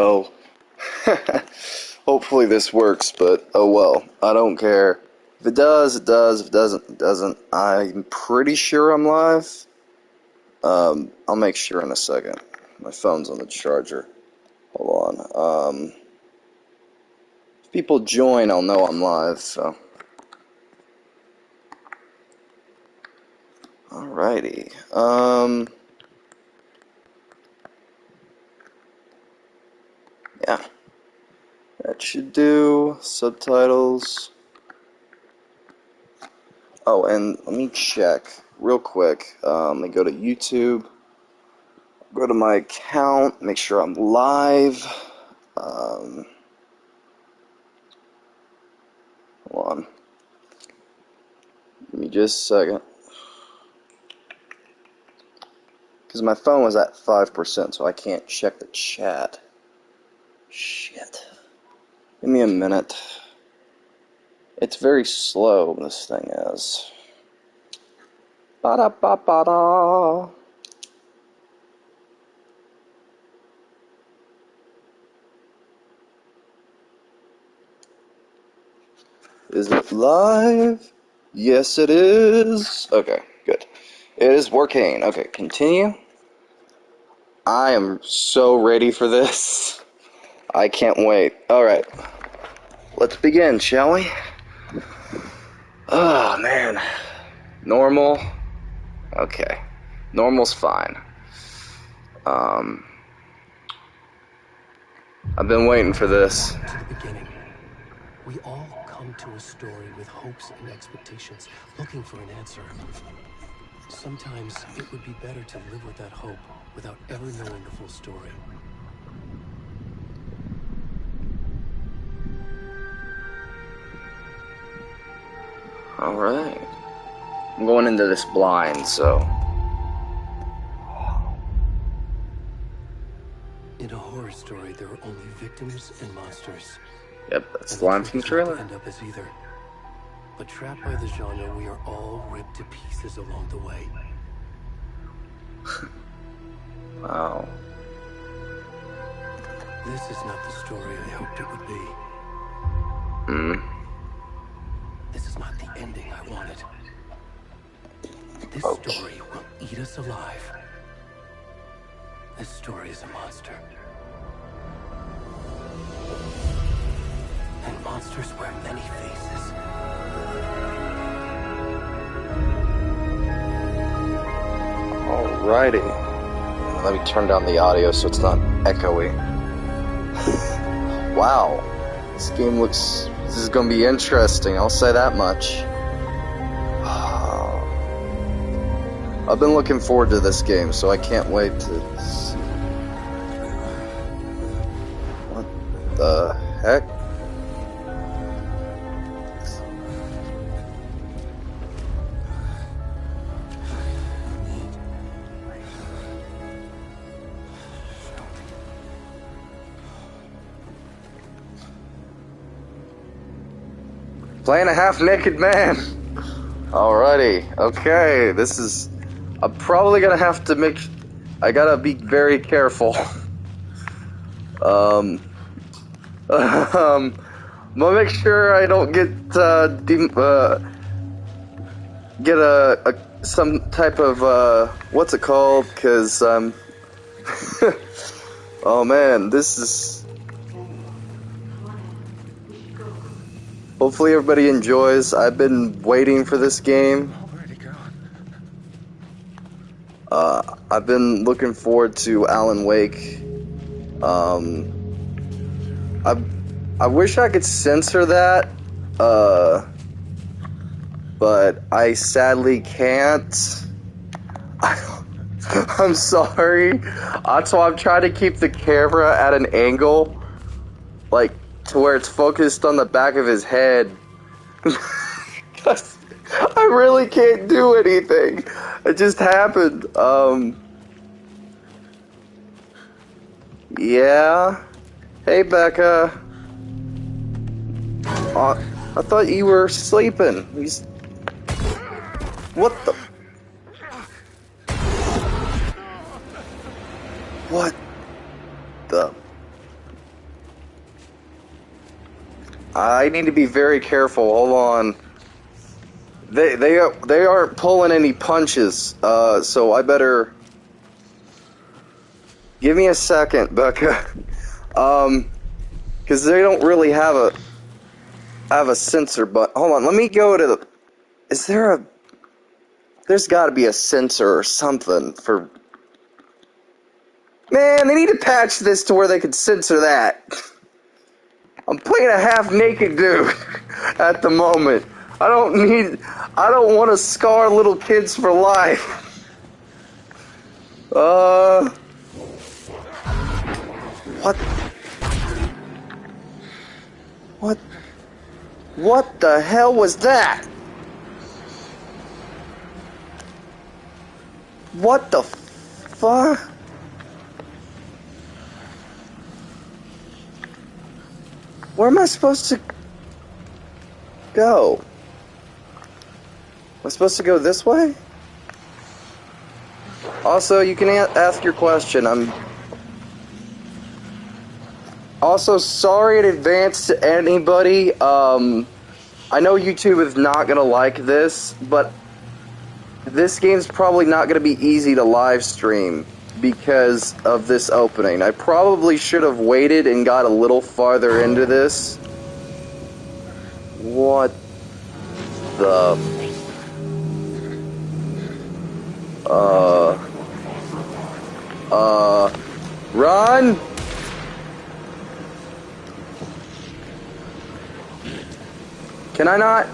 Oh, hopefully this works, but oh well. I don't care. If it does, it does. If it doesn't, it doesn't. I'm pretty sure I'm live. I'll make sure in a second. My phone's on the charger. Hold on. If people join, I'll know I'm live, so. Alrighty. Yeah. That should do. Subtitles. Oh, and let me check real quick. Let me go to YouTube. Go to my account. Make sure I'm live. Hold on. Give me just a second. Because my phone was at 5%, so I can't check the chat. Shit. Give me a minute. It's very slow, this thing is. Ba-da-ba-ba-da. Is it live? Yes, it is. Okay, good. It is working. Okay, continue. I am so ready for this. I can't wait. Alright. Let's begin, shall we? Oh, man. Normal. Okay. Normal's fine. I've been waiting for this. To the beginning. We all come to a story with hopes and expectations, looking for an answer. Sometimes it would be better to live with that hope without ever knowing the full story. Alright. I'm going into this blind, so. In a horror story, there are only victims and monsters. Yep, that's the line from the trailer. End up as either. But trapped by the genre, we are all ripped to pieces along the way. Wow. This is not the story I hoped it would be. This is not the ending I wanted. This story will eat us alive. This story is a monster. And monsters wear many faces. Alrighty. Let me turn down the audio so it's not echoey. Wow. This game looks... This is gonna be interesting, I'll say that much. I've been looking forward to this game, so I can't wait to see. What the heck? Playing a half-naked man. Alrighty, okay, this is... I'm probably gonna have to make... I gotta be very careful. I'm gonna make sure I don't get, some type of, what's it called? Cause, oh man, this is... Hopefully everybody enjoys. I've been waiting for this game. I've been looking forward to Alan Wake. I wish I could censor that, but I sadly can't. I'm sorry. That's why I'm trying to keep the camera at an angle, like, to where it's focused on the back of his head. I really can't do anything. It just happened. Yeah. Hey, Becca. I thought you were sleeping. What the? What the? I need to be very careful. Hold on. They aren't pulling any punches, so I better... Give me a second, Becca. Because they don't really have a sensor, but... Hold on, let me go to the... Is there a... There's gotta be a sensor or something for... Man, they need to patch this to where they can censor that. I'm playing a half-naked dude at the moment. I don't want to scar little kids for life. What? What the hell was that? What the fuck? Where am I supposed to go? Am I supposed to go this way? Also, you can ask your question. I'm also sorry in advance to anybody. I know YouTube is not gonna like this, but this game's probably not gonna be easy to live stream because of this opening. I probably should have waited and got a little farther into this. What the... Run! Can I not?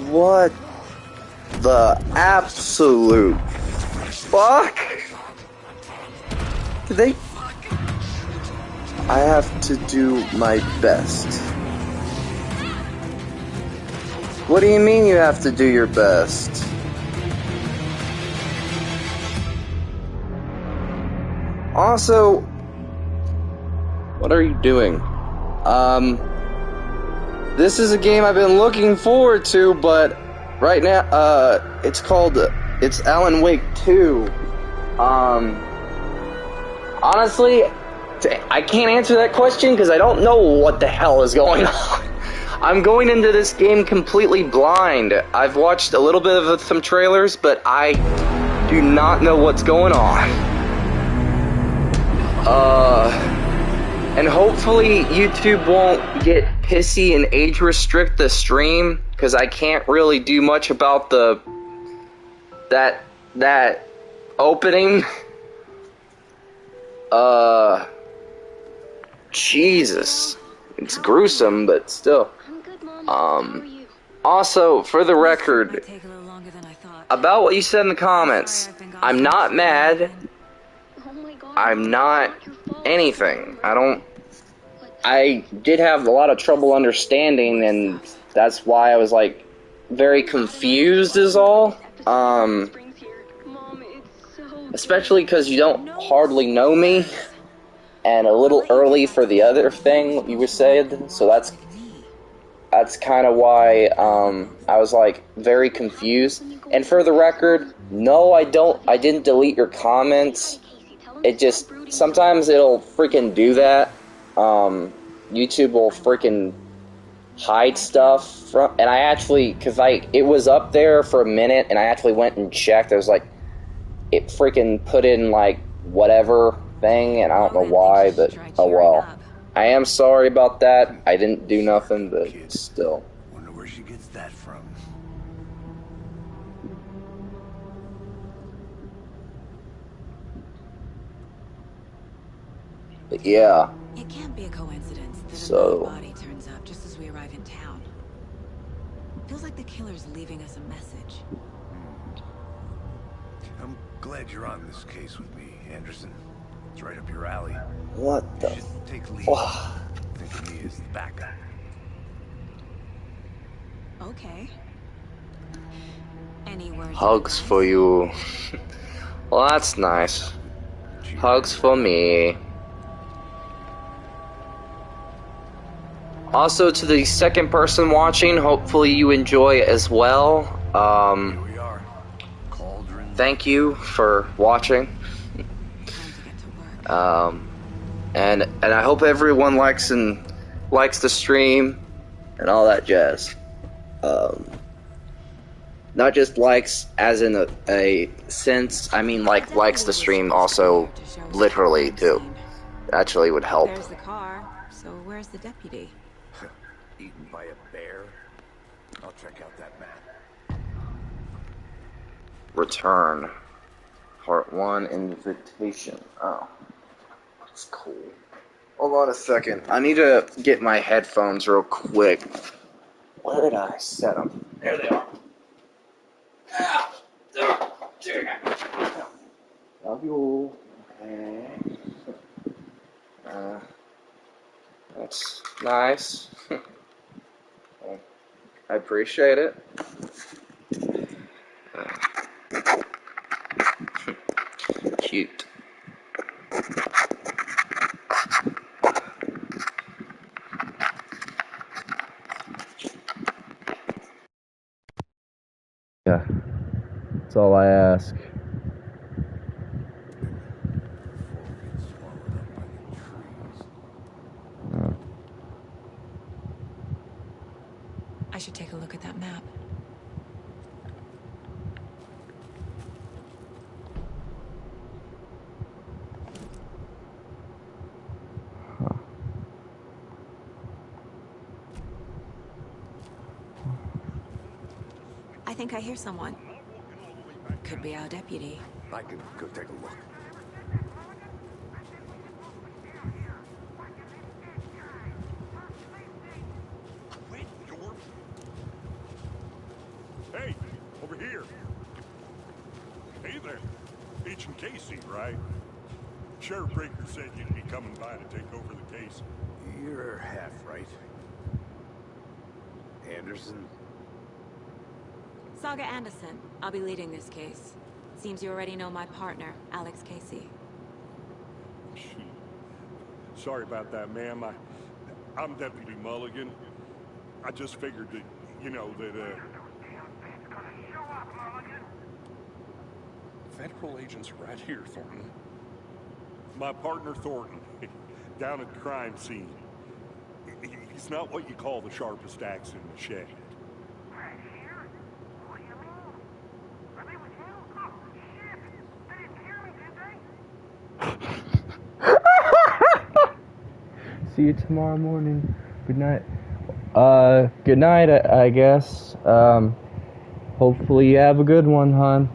What the absolute fuck? Did they... I have to do my best. What do you mean you have to do your best? Also, what are you doing? This is a game I've been looking forward to, but right now, it's Alan Wake 2. Honestly, I can't answer that question because I don't know what the hell is going on. I'm going into this game completely blind. I've watched a little bit of some trailers, but I do not know what's going on. And hopefully YouTube won't get pissy and age restrict the stream, because I can't really do much about that opening. Jesus. It's gruesome, but still. Also, for the record, about what you said in the comments, I'm not mad. I'm not anything. I did have a lot of trouble understanding, and that's why I was, like, very confused is all. Especially because you don't hardly know me, and a little early for the other thing you were saying, so that's kind of why, I was, like, very confused. And for the record, no, I didn't delete your comments. It just, sometimes it'll freaking do that. YouTube will freaking hide stuff from, and I actually, cause it was up there for a minute, and I actually went and checked. I was like, it freaking put in, like, whatever thing, and I don't know why, but oh well. I am sorry about that. I didn't do nothing, but still. Wonder where she gets that from. But yeah. It can't be a coincidence that So, another body turns up just as we arrive in town. Feels like the killer's leaving us a message. I'm glad you're on this case with me, Anderson. It's right up your alley. What You the should take lead. fuck? Think of me as the backup. Okay. Any words of Hugs advice? for you. Well, that's nice. Hugs for me. Also, to the second person watching, hopefully you enjoy as well. Here we are. Cauldron. Thank you for watching. Time to get to work. And I hope everyone likes the stream and all that jazz. Not just likes as in a sense. I mean, like, likes the stream also literally too. Actually would help. There's the car. So where's the deputy? Eaten by a bear. I'll check out that map. Return. Part 1 invitation. Oh. That's cool. Hold on a second. I need to get my headphones real quick. Where did I set them? There they are. Love you. Okay. That's nice. Well, I appreciate it. Cute. Yeah, that's all I ask. I should take a look at that map. I think I hear someone. Could be our deputy. I can go take a look. Hey, over here. Hey there. Agent Casey, right? Sheriff Breaker said you'd be coming by to take over the case. You're half right. Anderson? Saga Anderson. I'll be leading this case. Seems you already know my partner, Alex Casey. Sorry about that, ma'am. I'm Deputy Mulligan. I just figured that, you know, that, Federal agents right here, Thornton. My partner, Thornton, down at the crime scene. He's not what you call the sharpest axe in the shed. See you tomorrow morning. Good night. Good night, I guess. Hopefully you have a good one, hon.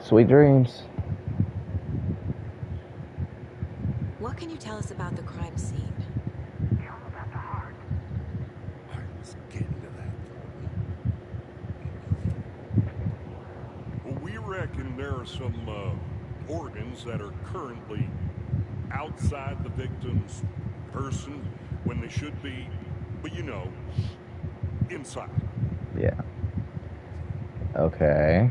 Sweet dreams. What can you tell us about the crime scene? I was getting to that. Well, we reckon there are some organs that are currently outside the victim's person when they should be, but you know, inside. Yeah. Okay.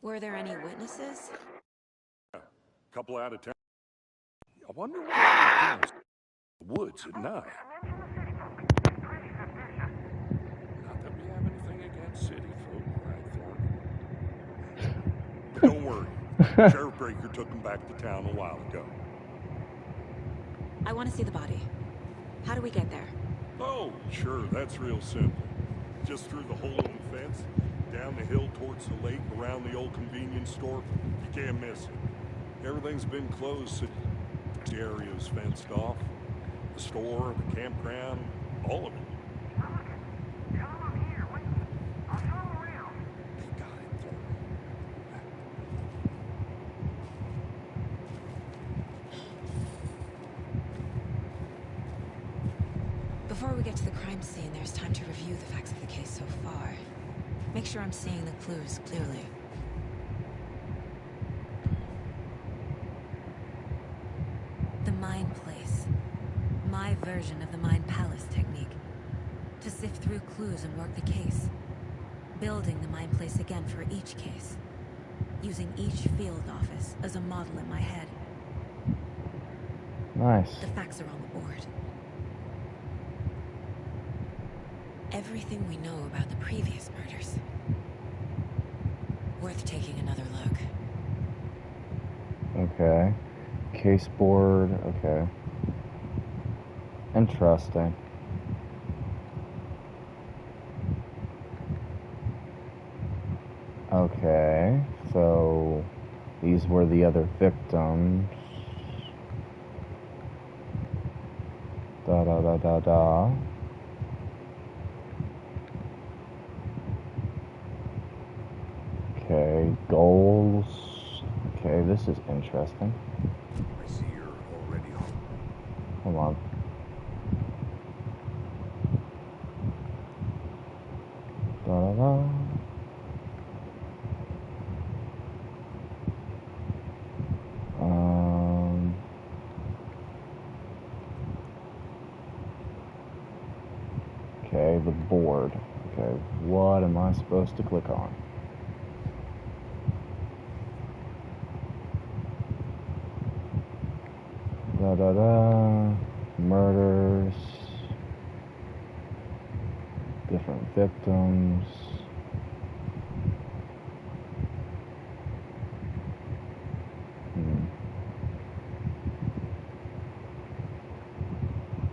Were there any witnesses? A couple out of town. I wonder what they're doing in the woods at night. Not that we have anything against city folk, right, Thornton? But don't worry. Sheriff Breaker took them back to town a while ago. I want to see the body. How do we get there? Oh, sure, that's real simple. Just through the hole in the fence, down the hill towards the lake, around the old convenience store. You can't miss it. Everything's been closed since the area's fenced off. The store, the campground, all of it. They got it, Thornton. Before we get to the crime scene, there's time to review the facts of the case so far. Make sure I'm seeing the clues clearly. The Mind Place. My version of the Mind Palace technique. To sift through clues and work the case. Building the Mind Place again for each case. Using each field office as a model in my head. Nice. The facts are on the board. Everything we know about the previous murders. Worth taking another look. Okay. Case board. Okay. Interesting. Okay. So these were the other victims. Da da da da da. Okay, goals. Okay, this is interesting. I see you're already home. Hold on. Da da da. Okay, the board. Okay, what am I supposed to click on? Da da da. Murders. Different victims.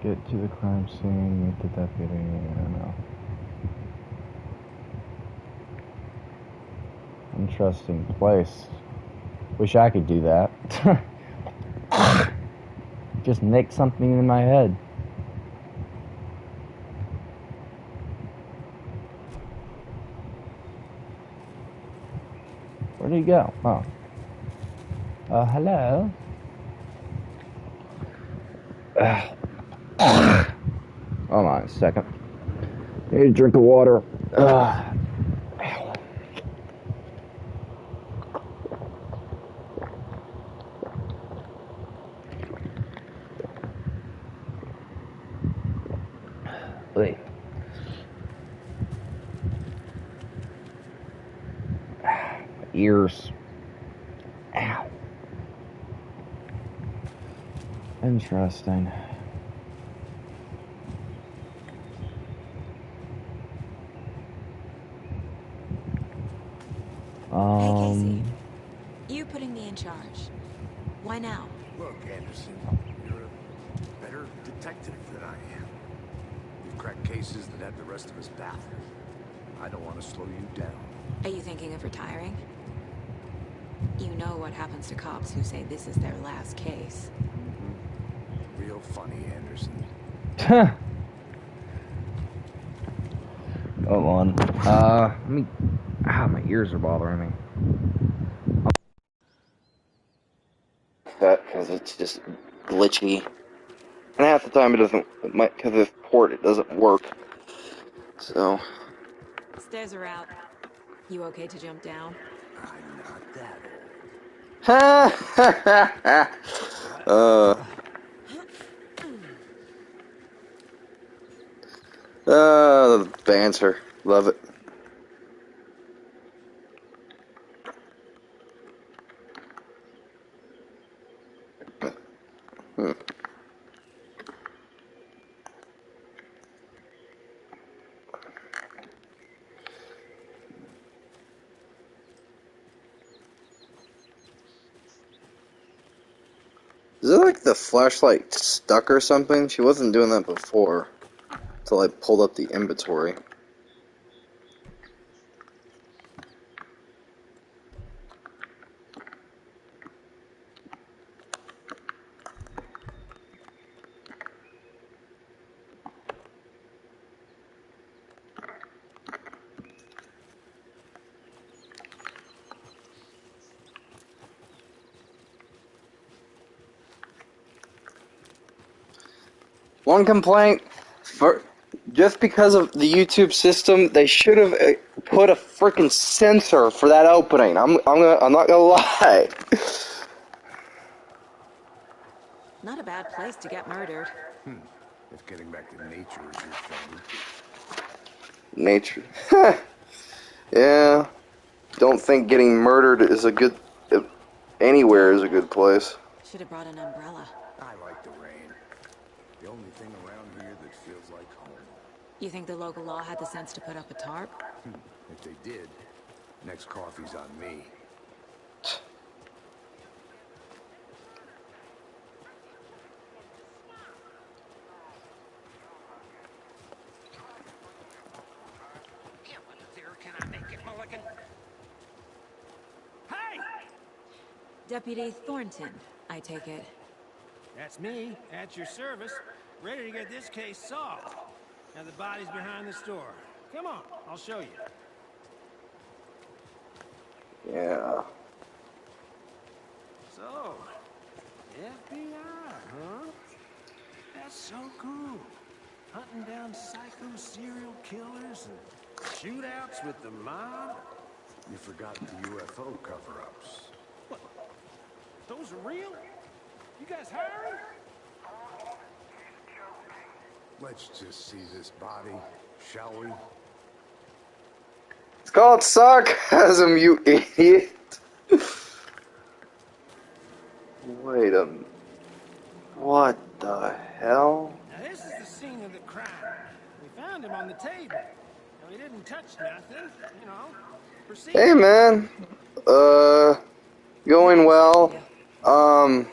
Get to the crime scene, meet the deputy. I don't know. Interesting place. Wish I could do that. Just make something in my head. Where did he go? Oh. Hello? Hold on a second. Need a drink of water. Wait. Ears. Ow. Interesting. Hey, Casey. You putting me in charge. Why now? Look, Anderson, you're a better detective than I am. You've cracked cases that have the rest of us baffled. I don't want to slow you down. Are you thinking of retiring? You know what happens to cops who say this is their last case. Mm-hmm. Real funny, Anderson. Hold on. Let me... my ears are bothering me. That because it's just glitchy, and half the time it doesn't. It might because this port it doesn't work. So. Stairs are out. You okay to jump down? I'm not that old. Ha ha ha ha. The banter. Love it. Is it like the flashlight stuck or something? She wasn't doing that before. Until I pulled up the inventory. One complaint. just because of the YouTube system, they should have put a freaking censor for that opening. I'm not gonna lie. Not a bad place to get murdered. If getting back to nature is your thing. Nature. Yeah. Don't think getting murdered is a good. Anywhere is a good place. Should have brought an umbrella. I like the rain. The only thing around here that feels like home. You think the local law had the sense to put up a tarp? If they did, next coffee's on me. Can I make it, Mulligan? Hey! Deputy Thornton, I take it. That's me, at your service, ready to get this case solved. Now the body's behind the store. Come on, I'll show you. Yeah. So, FBI, huh? That's so cool. Hunting down psycho serial killers and shootouts with the mob. You forgot the UFO cover-ups. What? Those are real? You guys hiring? Let's just see this body, shall we? It's called sarcasm, you idiot. Wait a minute. What the hell? Now this is the scene of the crime. We found him on the table. Now, he didn't touch nothing, you know. Proceed. Hey, man. Going well. I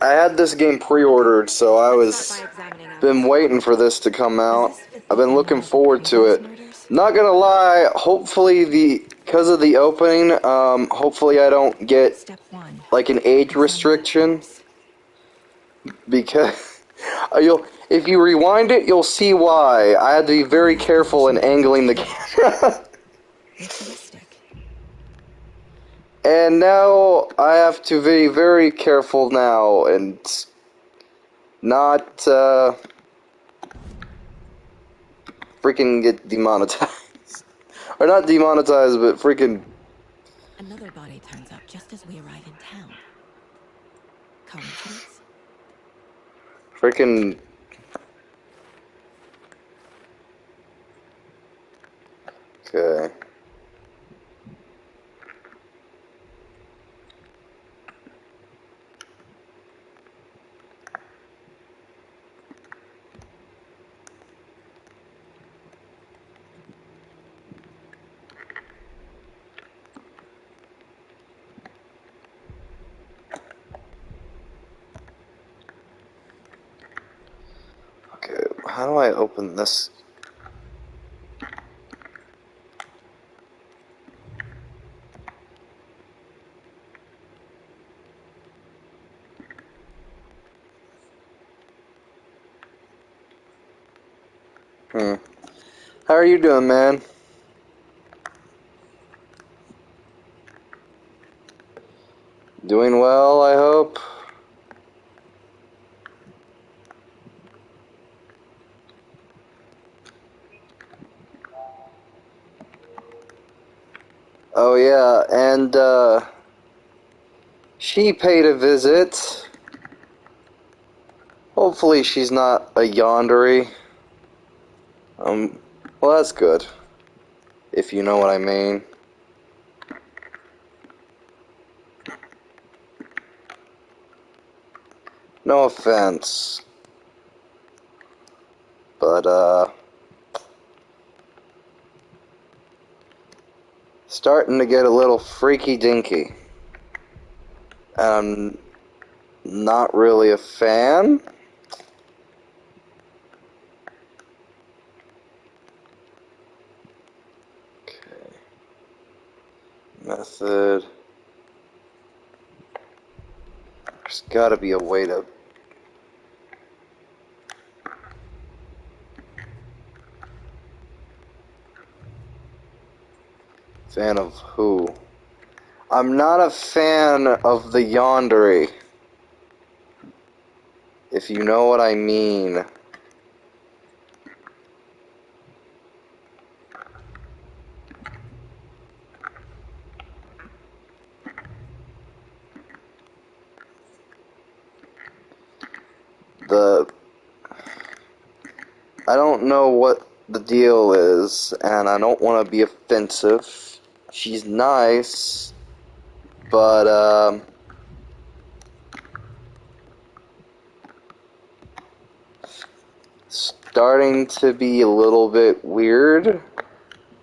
had this game pre-ordered, so I was been waiting for this to come out. I've been looking forward to it. Not gonna lie, hopefully because of the opening, hopefully I don't get like an age restriction, because if you rewind it, you'll see why. I had to be very careful in angling the camera. And now I have to be very careful now and not freaking get demonetized. Or not demonetized, but freaking... Another body turns up just as we arrive in town. Coincidence? Freaking... Okay. Okay, how do I open this? How are you doing, man? Doing well, I hope. Oh yeah, and she paid a visit. Hopefully she's not a yondery. Well, that's good. If you know what I mean. No offense. But, starting to get a little freaky dinky. I'm not really a fan. Okay. Method. There's gotta be a way to... Fan of who? I'm not a fan of the yondery. If you know what I mean. the I don't know what the deal is, and I don't want to be offensive. She's nice, but starting to be a little bit weird.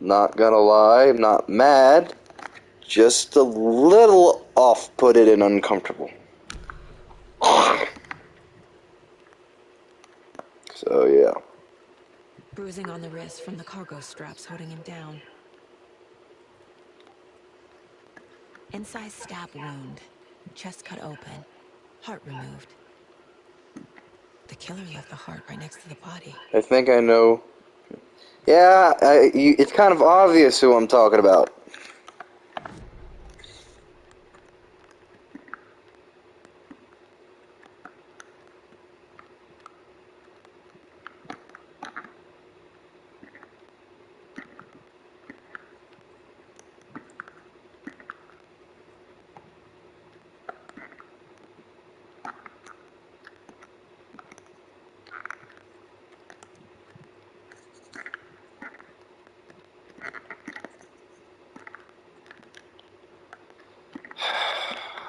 Not gonna lie, I'm not mad. Just a little off-putted and uncomfortable. So yeah. Bruising on the wrist from the cargo straps holding him down. Incised stab wound. Chest cut open. Heart removed. The killer left the heart right next to the body. I think I know. Yeah, it's kind of obvious who I'm talking about.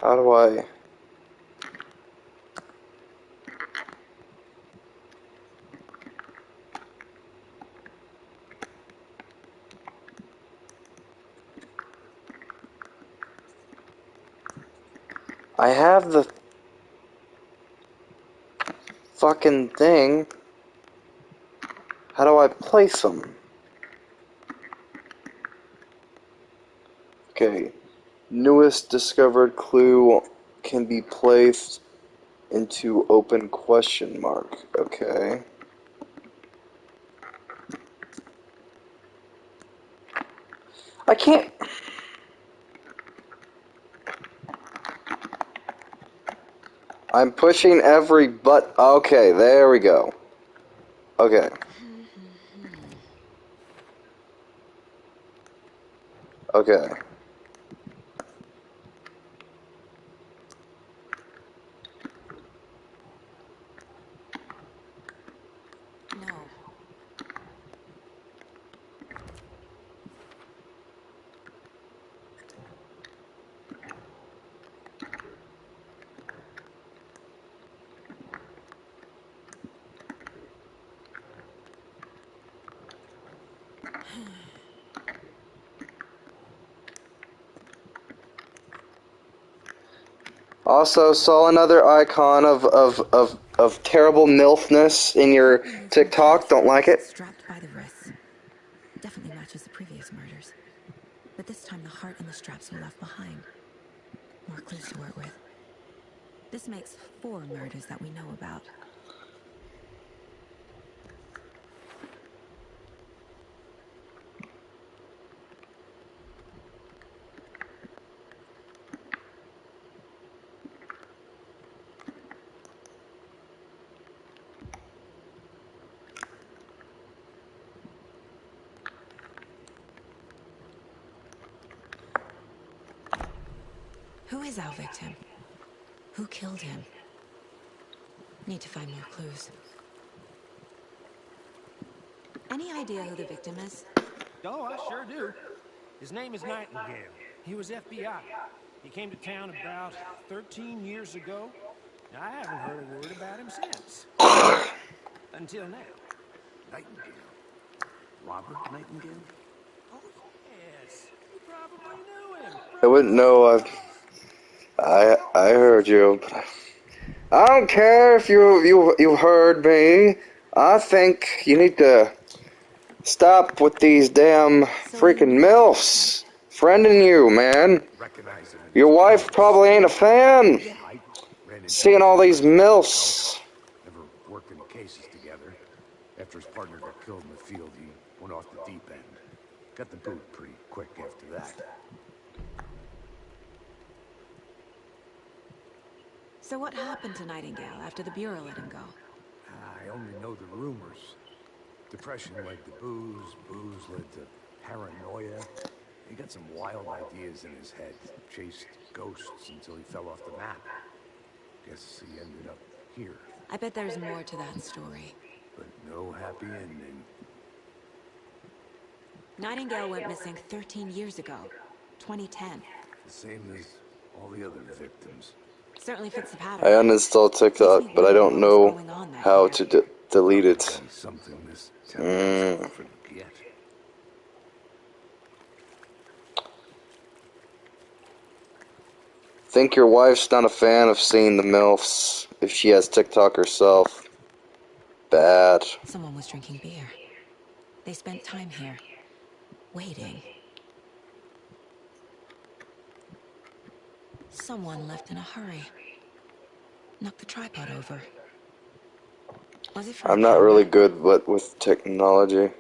How do I... I have the fucking thing. How do I place them? Okay. Newest discovered clue can be placed into open question mark. Okay. I can't... I'm pushing every but... Okay, there we go. Okay. Okay. No. Also saw another icon of terrible MILFness in your Heart removed from TikTok. chest. Don't like it. Strapped by the wrists. Definitely matches the previous murders. But this time the heart and the straps were left behind. More clues to work with. This makes 4 murders that we know about. Who is our victim? Who killed him? Need to find more clues. Any idea who the victim is? Oh, I sure do. His name is Nightingale. He was FBI. He came to town about 13 years ago. I haven't heard a word about him since. Until now. Nightingale. Robert Nightingale? Oh, yes. You probably knew him. I From wouldn't his know. movies. I heard you. But I don't care if you heard me. I think you need to stop with these damn So you freaking knew the victim? MILFs. Friending you, man. Recognize him in his Your wife clothes. probably ain't a fan. Yeah. I ran into him Seeing a all few these times myself. MILFs. Never worked any cases together. After his partner got killed in the field, he went off the deep end. Got the boot pretty quick after that. So what happened to Nightingale after the Bureau let him go? I only know the rumors. Depression led to booze, booze led to paranoia. He got some wild ideas in his head. Chased ghosts until he fell off the map. Guess he ended up here. I bet there's more to that story. But no happy ending. Nightingale went missing 13 years ago. 2010. The same as all the other victims. Certainly fits the I pattern. uninstalled Makes me TikTok, but I wonder don't what was know going on that how year. to delete it. Probably something this town hasn't offered yet. Think your wife's not a fan of seeing the MILFs if she has TikTok herself. Bad. Someone was drinking beer. They spent time here, waiting. Someone left in a hurry. Knocked the tripod over. Was it for a I'm not camera? really good with technology.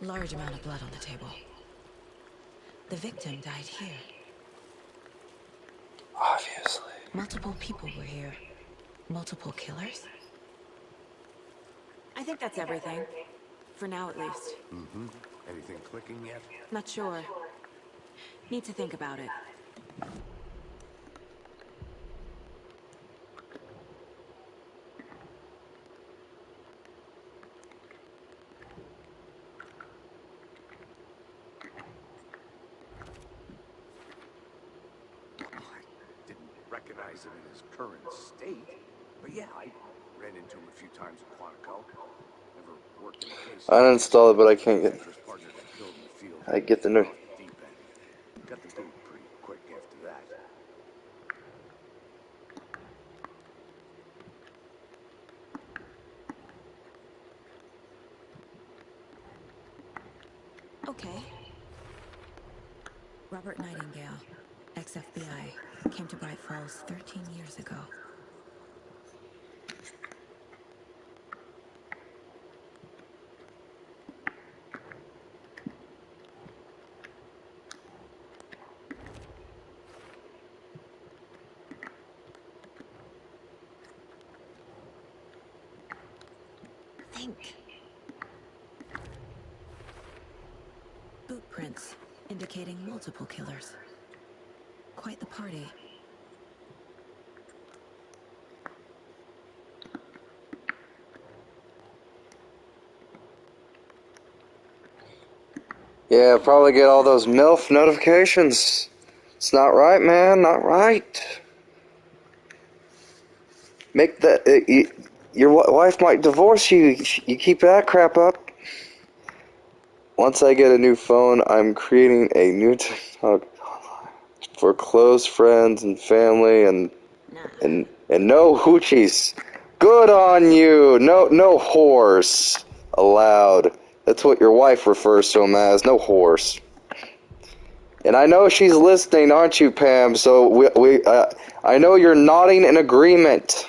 Large amount of blood on the table. The victim died here. Obviously. Multiple people were here. Multiple killers? I think that's everything. For now, at least. Mm-hmm. Anything clicking yet? Not sure. Need to think about it. I didn't recognize him in his current state. But yeah, I ran into him a few times at Quantico. Never worked in a case I like this. uninstalled it, but I can't get. Actress partner got killed in the field. I get the Thrown new. off the deep end. Got the boot pretty quick after that. Okay. Robert Nightingale, ex-FBI, came to Bright Falls 13 years ago. Think. Boot prints, indicating multiple killers. Quite the party. Yeah, probably get all those MILF notifications. It's not right, man. Not right. Make that. Your wife might divorce you. You keep that crap up. Once I get a new phone, I'm creating a new TikTok for close friends and family and Nah. and no hoochies. Good on you. No whores allowed. That's what your wife refers to them as. No whores. And I know she's listening, aren't you, Pam? So I know you're nodding in agreement.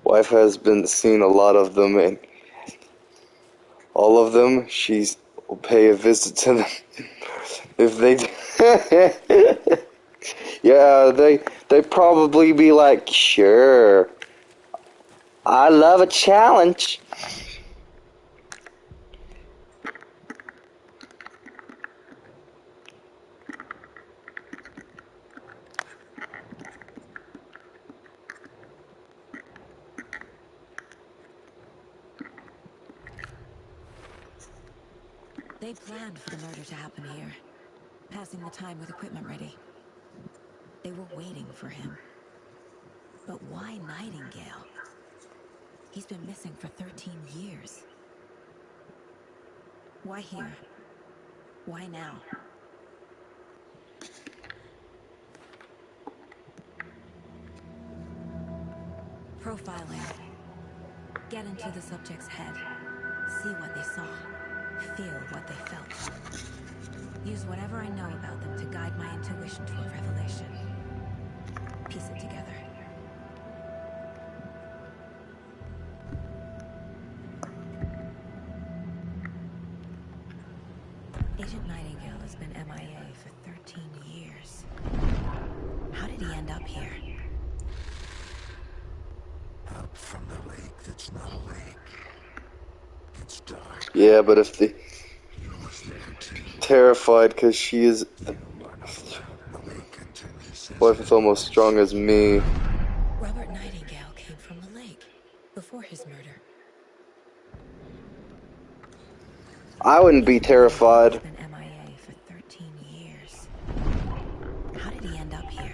Wife has been seeing a lot of them, and all of them, she's will pay a visit to them if they. Yeah, they probably be like, sure, I love a challenge. They planned for the murder to happen here, passing the time with equipment ready. They were waiting for him. But why Nightingale? He's been missing for 13 years. Why here? Why now? Profiling. Get into the subject's head. See what they saw. Feel what they felt. Use whatever I know about them to guide my intuition to a revelation. Piece it together. Agent Nightingale has been MIA for 13 years. How did he end up here? Up from the lake that's not a lake. It's dark. Yeah, but if the terrified because she is wife is almost strong as me. Robert Nightingale came from the lake before his murder. I wouldn't be terrified. He's been MIA for 13 years. How did he end up here?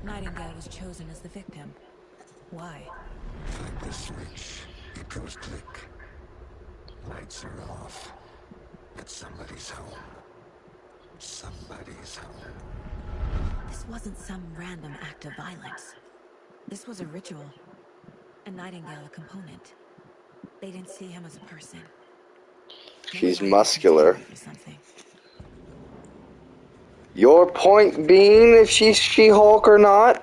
Nightingale was chosen as the victim. Why? Flip the switch. It goes click. Lights are off. But somebody's home. Somebody's home. This wasn't some random act of violence. This was a ritual. A Nightingale a component. They didn't see him as a person. She's muscular. For something. Your point being if she's She-Hulk or not?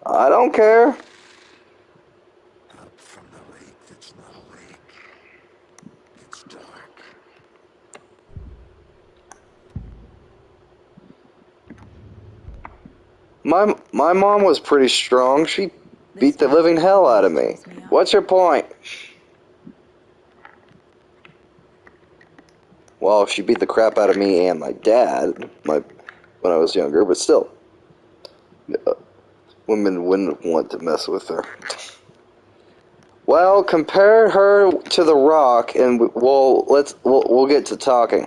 I don't care. Up from the lake that's not a lake. It's dark. My mom was pretty strong. She beat the living hell out of me. What's your point? Well, she beat the crap out of me and my dad when I was younger, but still. Women wouldn't want to mess with her. Well, compare her to The Rock, and we'll get to talking.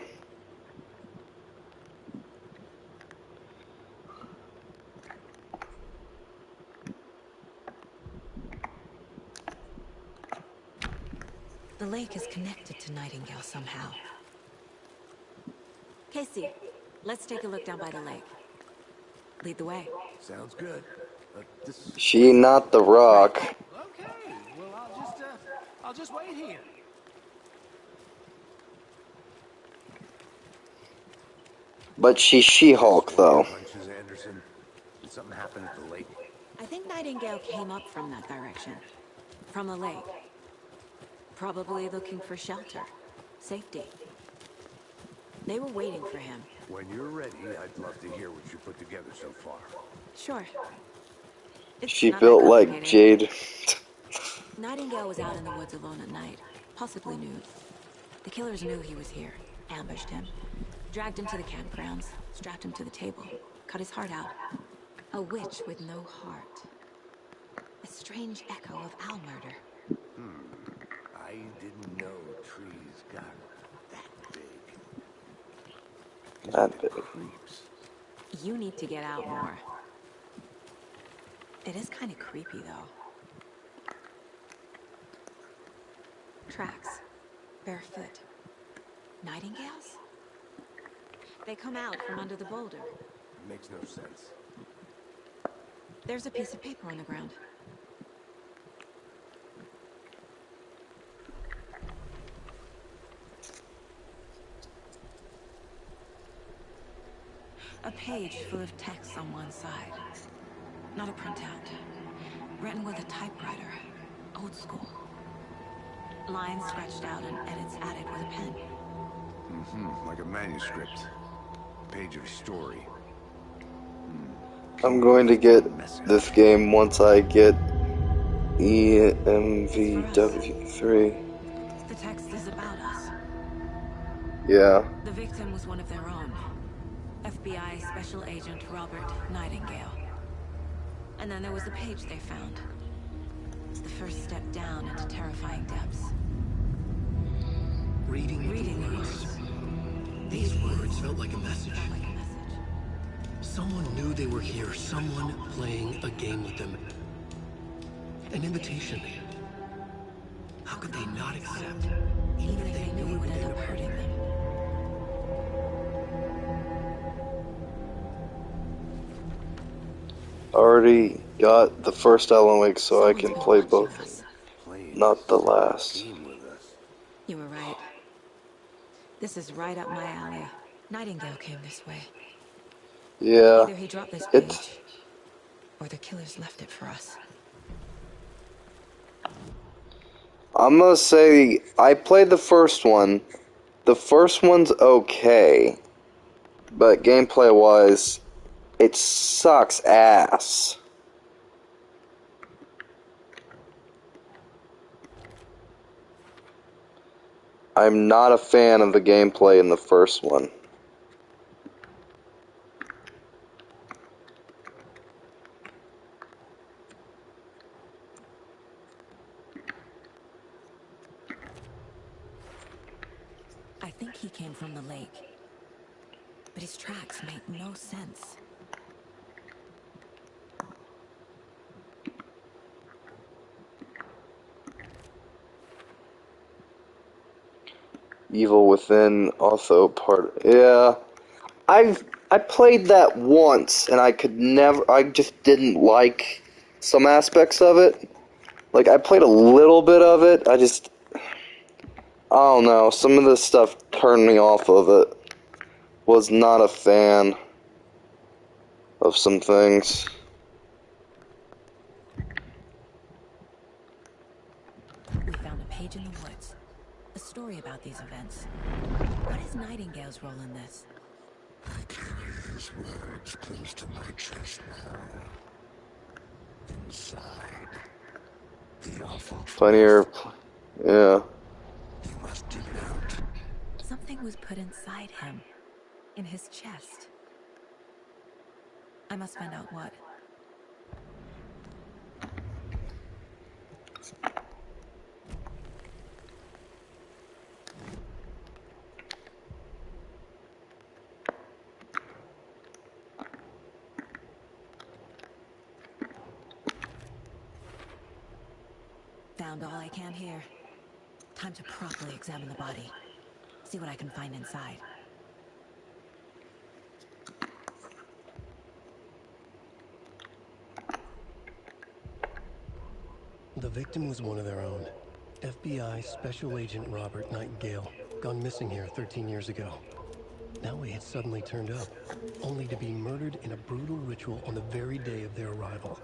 The lake is connected to Nightingale somehow. Casey, let's take a look down by the lake. Lead the way. Sounds good. She not The Rock. Okay, well, I'll just wait here. But she's She-Hulk, though. Punches Anderson. Did something happen at the lake? I think Nightingale came up from that direction. From the lake. Probably looking for shelter. Safety. They were waiting for him. When you're ready, I'd love to hear what you put together so far. Sure. It's She not built that like complicated. Jade. Nightingale was out in the woods alone at night, possibly nude. The killers knew he was here, ambushed him, dragged him to the campgrounds, strapped him to the table, cut his heart out. A witch with no heart. A strange echo of owl murder. I didn't know trees got that big. That big. Creeps. You need to get out more. It is kind of creepy, though. Tracks. Barefoot. Nightingales? They come out from under the boulder. Makes no sense. There's a piece of paper on the ground. A page full of text on one side. Not a printout. Written with a typewriter. Old school. Lines scratched out and edits added with a pen. Like a manuscript. Page of story. I'm going to get this game once I get EMVW3. The text is about us. Yeah. The victim was one of their own. FBI Special Agent Robert Nightingale. And then there was the page they found. The first step down into terrifying depths. Reading the words. These words felt like a message. Someone knew they were here. Someone playing a game with them. An invitation. How could they not accept, even if they knew it would end up hurting them? Already got the first Alan Wake, so I can play both. Not the last. You were right. This is right up my alley. Nightingale came this way. Yeah. Either he dropped this page, or the killers left it for us. I'm gonna say I played the first one. The first one's okay, but gameplay-wise, it sucks ass. I'm not a fan of the gameplay in the first one. I think he came from the lake, but his tracks make no sense. Evil Within also part. Yeah, I played that once and I just didn't like some aspects of it. Like I played a little bit of it. I don't know. Some of the stuff turned me off of it. Was not a fan of some things. We found a page in the woods. A story about these events. What is Nightingale's role in this? I carry his words close to my chest now. Inside, the awful Funnier. Yeah. you must dig it out. Something was put inside him. In his chest. I must find out what. Found all I can here. Time to properly examine the body. See what I can find inside. The victim was one of their own. FBI Special Agent Robert Nightingale, gone missing here 13 years ago. Now he had suddenly turned up, only to be murdered in a brutal ritual on the very day of their arrival.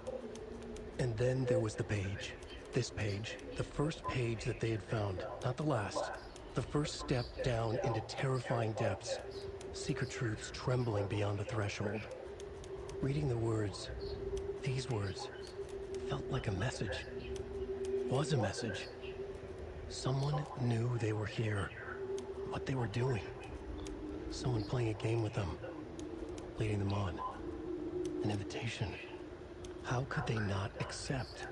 And then there was the page. This page, the first page that they had found, not the last. The first step down into terrifying depths. Secret truths trembling beyond the threshold. Reading the words, these words, felt like a message. Was a message. Someone knew they were here. What they were doing. Someone playing a game with them. Leading them on. An invitation. How could they not accept?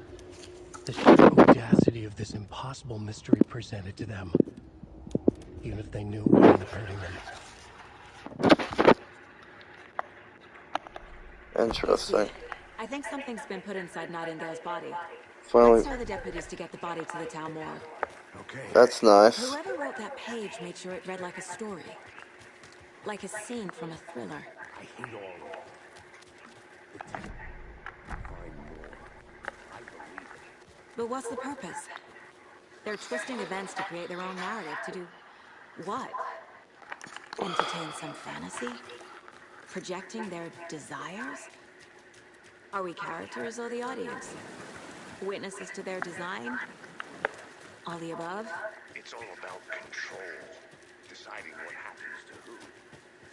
The sheer audacity of this impossible mystery presented to them. Even if they knew it would end up hurting them. Interesting. I think something's been put inside Nightingale's body. Finally. Let's tell the deputies to get the body to the town morgue. Okay. That's nice. Whoever wrote that page made sure it read like a story. Like a scene from a thriller. I hate all of it. Find more. I believe it. But what's the purpose? They're twisting events to create their own narrative. To do what? Entertain some fantasy? Projecting their desires? Are we characters or the audience? Witnesses to their design? All the above? It's all about control. Deciding what happens to who.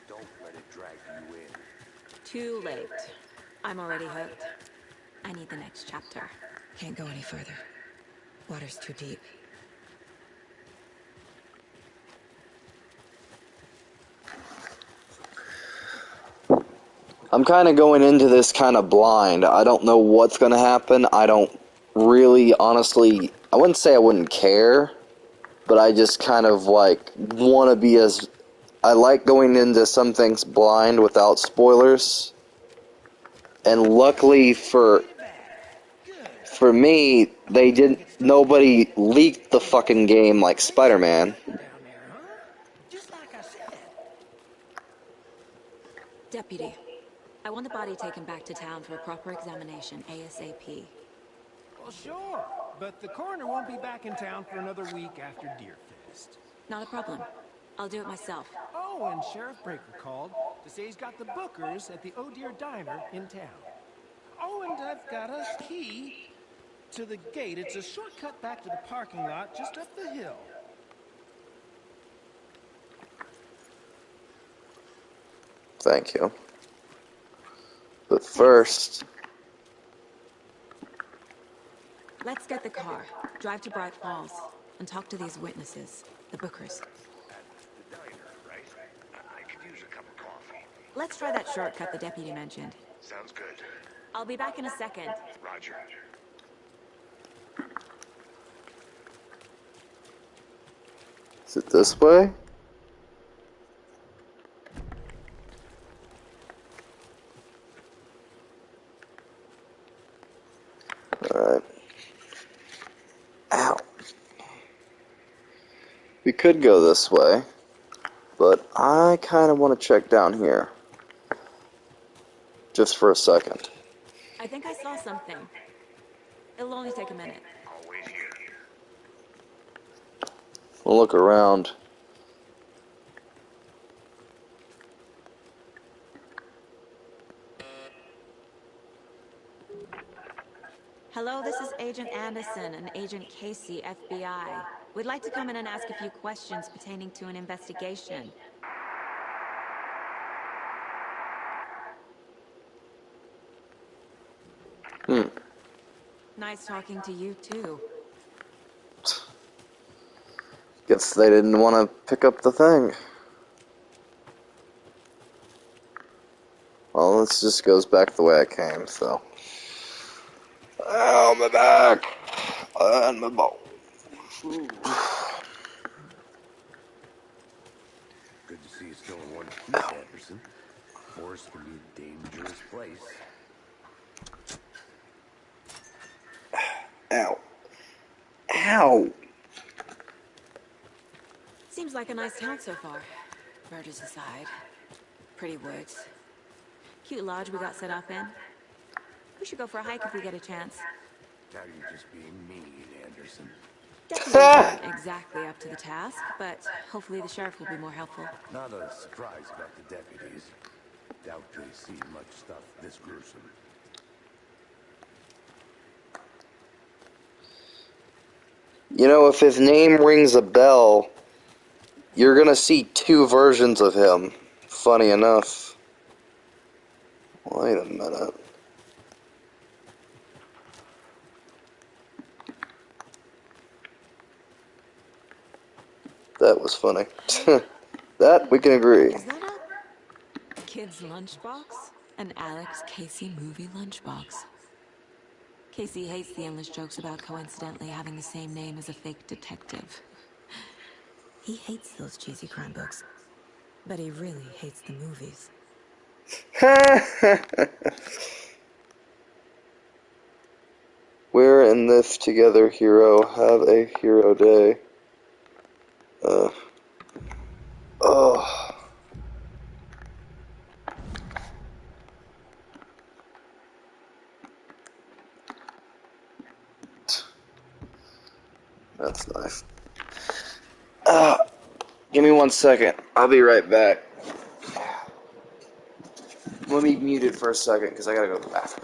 Don't let it drag you in. Too late. I'm already hooked. I need the next chapter. Can't go any further. Water's too deep. I'm kind of going into this kind of blind. I don't know what's going to happen. I don't really, honestly, I wouldn't say I wouldn't care, but I just kind of like want to be as I like going into some things blind without spoilers. And luckily for me, they didn't. Nobody leaked the fucking game like Spider-Man. Down there, huh? Just like I said. Deputy, I want the body taken back to town for a proper examination, ASAP. Well, sure. But the coroner won't be back in town for another week after Deerfest. Not a problem. I'll do it myself. Oh, and Sheriff Breaker called to say he's got the bookers at the Oh Dear Diner in town. Oh, and I've got a key to the gate. It's a shortcut back to the parking lot just up the hill. Thank you. But Thanks. first, Let's get the car, drive to Bright Falls, and talk to these witnesses, the bookers. At the diner, right? I could use a cup of coffee. Let's try that shortcut the deputy mentioned. Sounds good. I'll be back in a second. Roger. is it this way? Alright. Ow. We could go this way, but I kind of want to check down here. Just for a second. I think I saw something. It'll only take a minute. Always here. We'll look around. Hello, this is Agent Anderson and Agent Casey, FBI. We'd like to come in and ask a few questions pertaining to an investigation. Nice talking to you, too. Guess they didn't want to pick up the thing. Well, this just goes back the way I came, so. Ow, my back! And my ball. Good to see you still in one piece, Anderson. Forest can be a dangerous place. Ow. Ow! Seems like a nice town so far. Murders aside. Pretty woods. Cute lodge we got set up in. We should go for a hike if we get a chance. Now you're just being mean, Anderson. Deputies aren't exactly up to the task, but hopefully the sheriff will be more helpful. Not a surprise about the deputies. Doubt they see much stuff this gruesome. You know, if his name rings a bell, you're gonna see two versions of him. Funny enough. Wait a minute. That was funny. That we can agree. Is that a kid's lunchbox? An Alex Casey movie lunchbox. Casey hates the endless jokes about coincidentally having the same name as a fake detective. He hates those cheesy crime books, but he really hates the movies. We're in this together, hero. Have a hero day. Oh. That's nice. Give me 1 second. I'll be right back. Let me mute it for a second because I gotta go to the bathroom.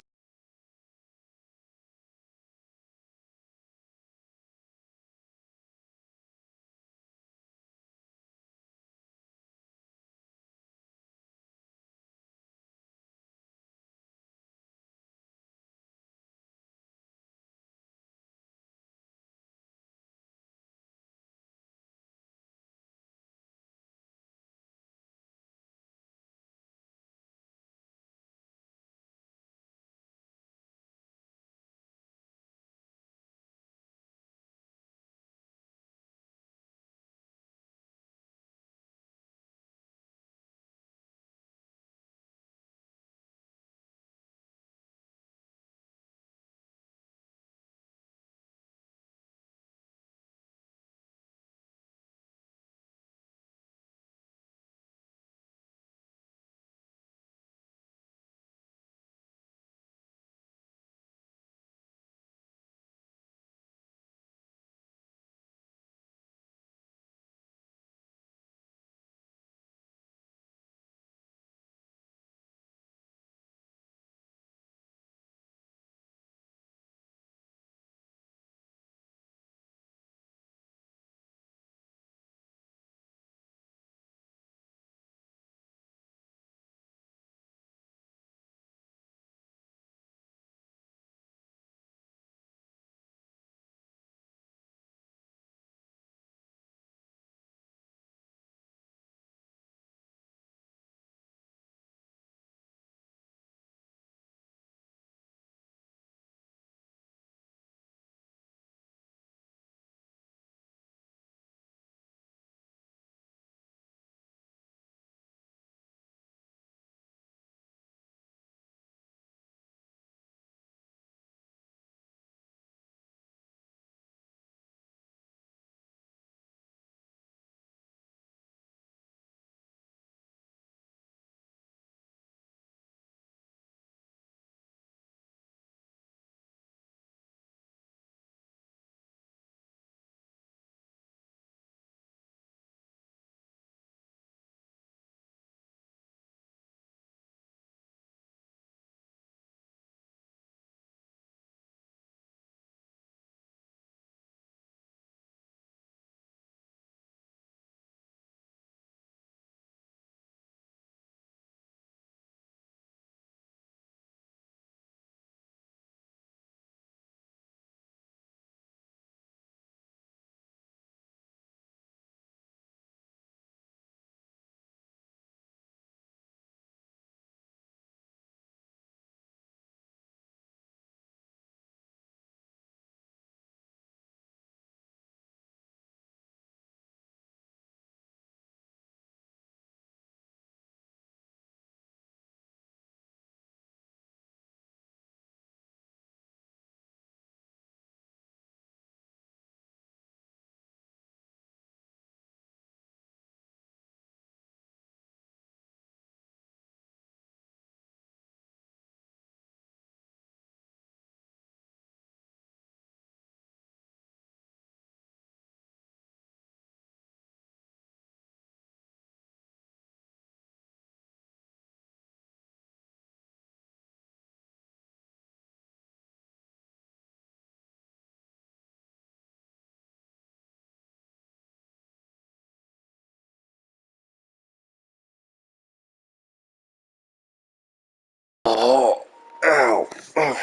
Oh, ow. Okay.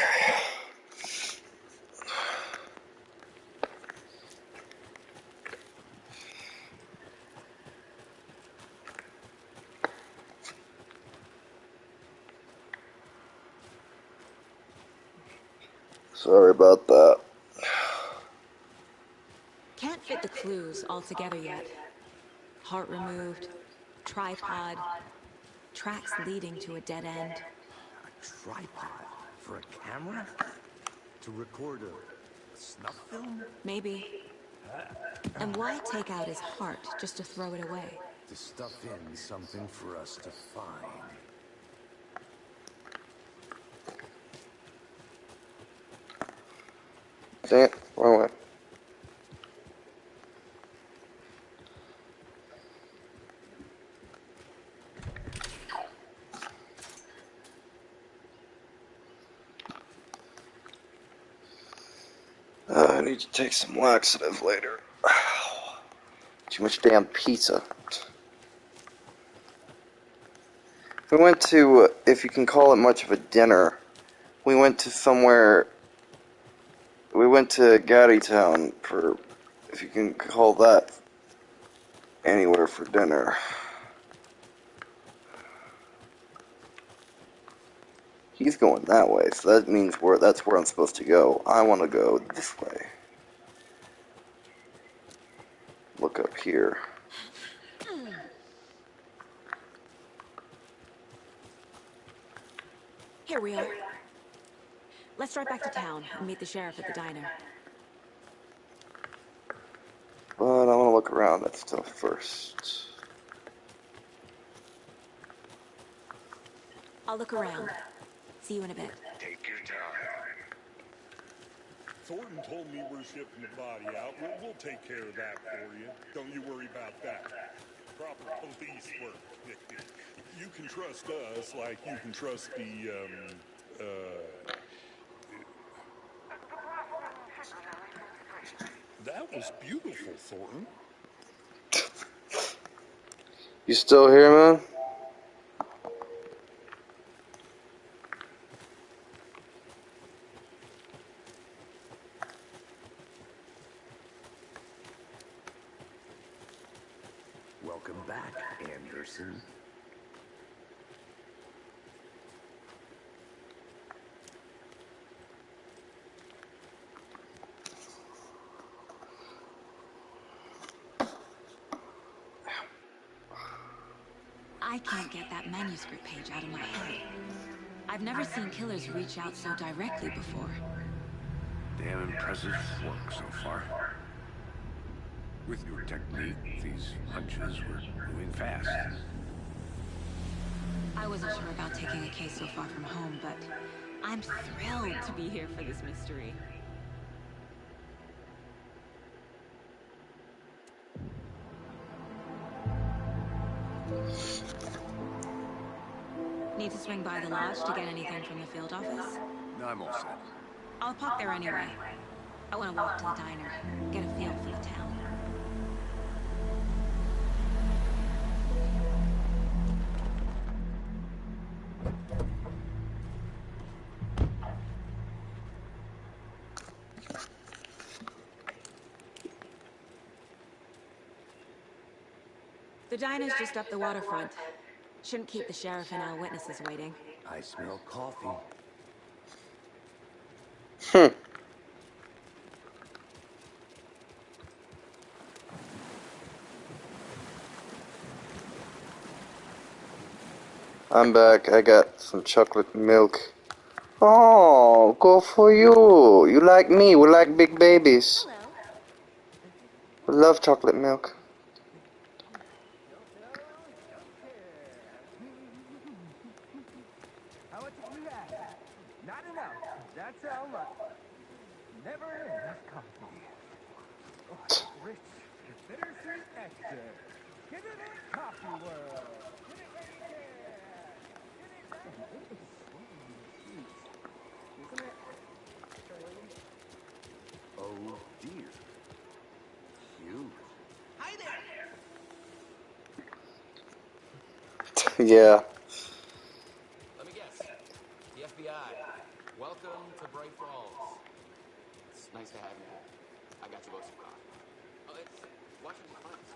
Sorry about that. Can't fit the clues all together yet. Heart removed, tripod, tracks leading to a dead end. A tripod for a camera? To record a snuff film? Maybe. And why take out his heart just to throw it away? To stuff in something for us to find. Dang it, wrong way. I need to take some laxative later. Too much damn pizza. We went to, if you can call it much of a dinner, we went to somewhere, we went to Gaddy Town for, if you can call that anywhere for dinner. He's going that way, so that means that's where I'm supposed to go. I want to go this way. Look up here. Here we are. Let's drive back to town and meet the sheriff at the diner. But I want to look around that stuff first. I'll look around. See you in a bit. Take your time. Thornton told me we're shipping the body out. We'll take care of that for you. Don't you worry about that. Proper police work. You can trust us like you can trust the, That was beautiful, Thornton. You still here, man? Welcome back, Anderson. I can't get that manuscript page out of my head. I've never seen killers reach out so directly before. Damn impressive work so far. With your technique, these hunches were moving fast. I wasn't sure about taking a case so far from home, but I'm thrilled to be here for this mystery. Need to swing by the lodge to get anything from the field office? I'm all set. I'll pop there anyway. I want to walk to the diner, get a feel for the town. The diner's just up the waterfront. Shouldn't keep the sheriff and our witnesses waiting. I smell coffee. I'm back. I got some chocolate milk. Oh, go for you. You like me. We like big babies. Hello. We love chocolate milk. How much do you have? Not enough. That's how much. Never enough coffee. Oh, rich, bittersweet nectar. Give it a coffee world. Get it ready there. Get it ready. It is sweet, isn't it? Oh dear. Cute. Hi there. Yeah. Let me guess. Thanks for having me. I got you both some coffee. Oh, it's watching the funds.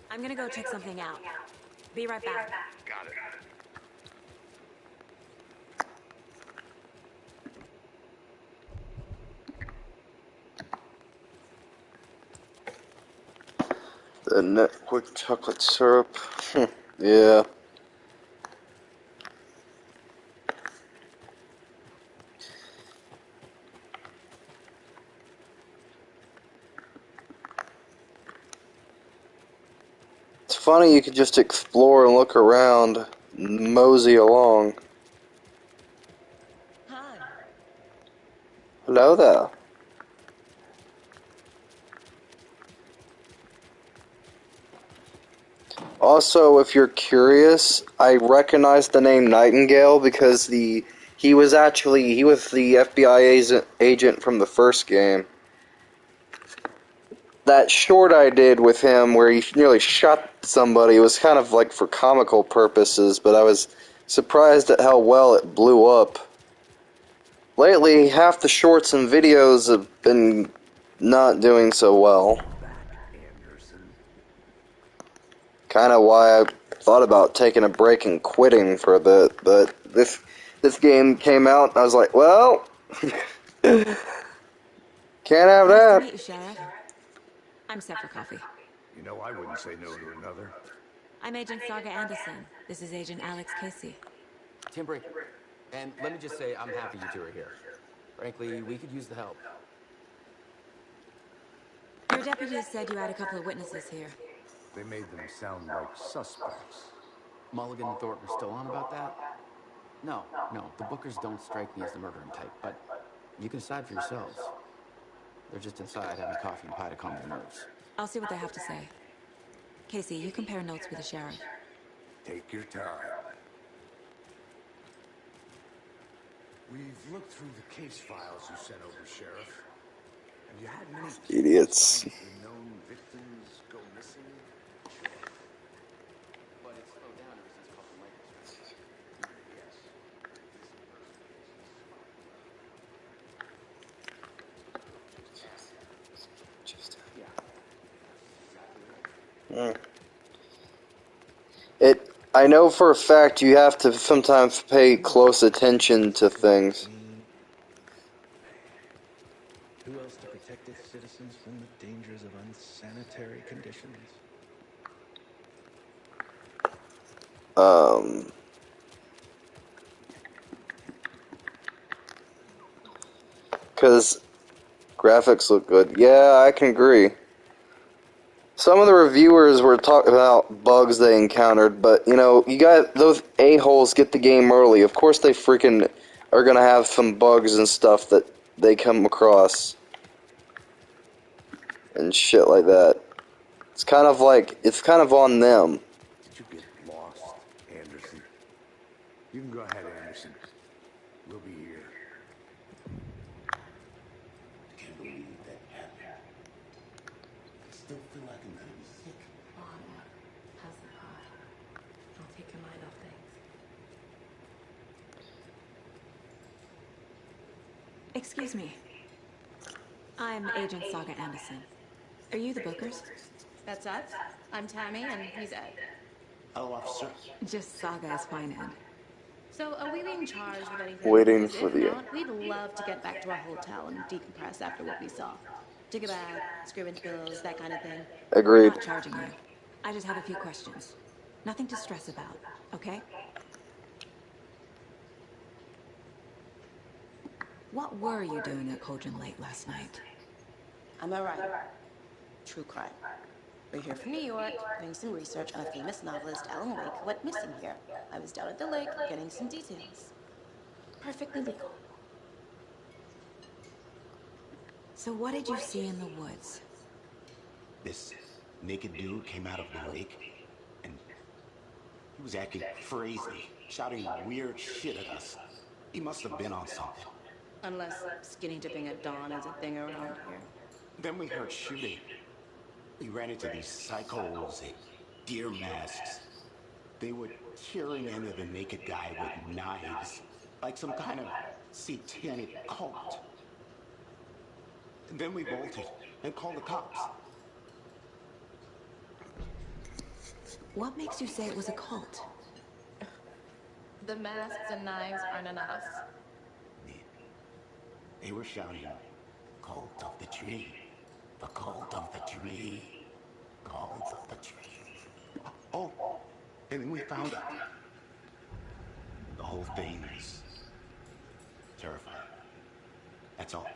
I'm gonna go check something out. Be right back. Got it. The Netquick chocolate syrup. Yeah. It's funny you could just explore and look around, mosey along. Hi. Hello there. Also, if you're curious, I recognize the name Nightingale because he was the FBI agent from the first game. That short I did with him where he nearly shot somebody was kind of like for comical purposes, but I was surprised at how well it blew up. Lately, half the shorts and videos have been not doing so well. Back, Anderson. Kind of why I thought about taking a break and quitting for a bit, but this game came out and I was like, well, can't have Nice to that. meet you, Sheriff. I'm set for coffee. You know, I wouldn't say no to another. I'm Agent Saga Anderson. This is Agent Alex Casey. Tim Breaker. And let me just say, I'm happy you two are here. Frankly, we could use the help. Your deputies said you had a couple of witnesses here. They made them sound like suspects. Mulligan and Thornton are still on about that? No, the Bookers don't strike me as the murdering type, but you can decide for yourselves. They're just inside having coffee and pie to calm their nerves. I'll see what they have to say. Casey, you compare notes with the sheriff. Take your time. We've looked through the case files you sent over, Sheriff. Have you had many Idiots. scientifically known victims go missing? But it slowed down ever since Coffin Lake was found. Yes. Mm. I know for a fact you have to sometimes pay close attention to things. Who else to protect its citizens from the dangers of unsanitary conditions? Because graphics look good. Yeah, I can agree. Some of the reviewers were talking about bugs they encountered, but you know, you got those a-holes get the game early. Of course they freaking are gonna have some bugs and stuff that they come across. And shit like that. It's kind of on them. Did you get lost, Anderson? You can go ahead, Anderson. We'll be here. Can't believe that happened. I still feel like I'm gonna be sick. Oh, yeah. How's the pie? Don't take your mind off things. Excuse me. I'm Agent Saga Anderson. Are you the Bookers? That's us. I'm Tammy, and he's Ed. Hello, officer. Just Saga is fine, Ed. So, are we being charged with anything? Waiting Because for if the not, we'd love to get back to our hotel and decompress after what we saw. Take a bath, scrimmage pills, that kind of thing. We're agreed. not charging you. I just have a few questions. Nothing to stress about, okay? What were you doing at Cauldron Lake last night? I'm a writer. True crime. We're here from New York, doing some research on a famous novelist, Alan Wake, who went missing here. I was down at the lake, getting some details. Perfectly legal. So what did you see in the woods? This naked dude came out of the lake, and he was acting crazy, shouting weird shit at us. He must have been on something. Unless skinny dipping at dawn is a thing around here. Then we heard shooting. We ran into these psychos in deer masks. They were tearing into the naked guy with knives, like some kind of satanic cult. And then we bolted and called the cops. What makes you say it was a cult? The masks and knives aren't enough. They were shouting, "Cult of the tree, the cult of the tree, cult of the tree." Oh, and then we found out. The whole thing was terrifying. That's all.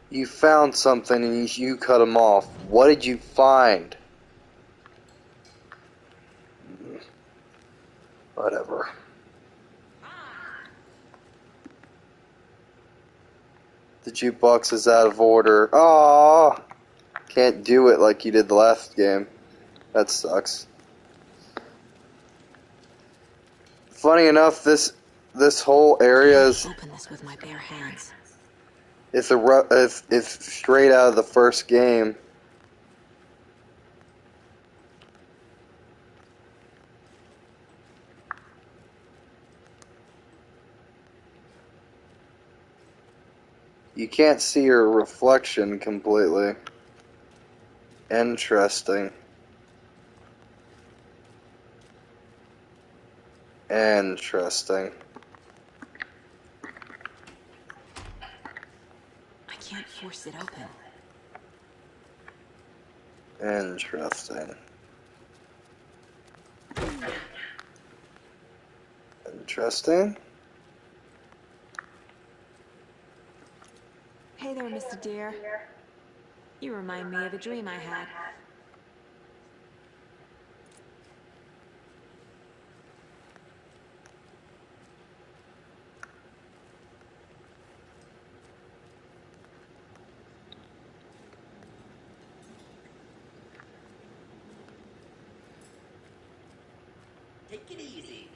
You found something and you cut him off. What did you find? Whatever. The jukebox is out of order. Aww. Can't do it like you did the last game. That sucks. Funny enough, this whole area is Open this with my bare hands. it's straight out of the first game. You can't see your reflection completely. Interesting. Interesting. I can't force it open. Interesting. Interesting. Hey there, Mr. Deer. You remind me of a dream I had. Take it easy.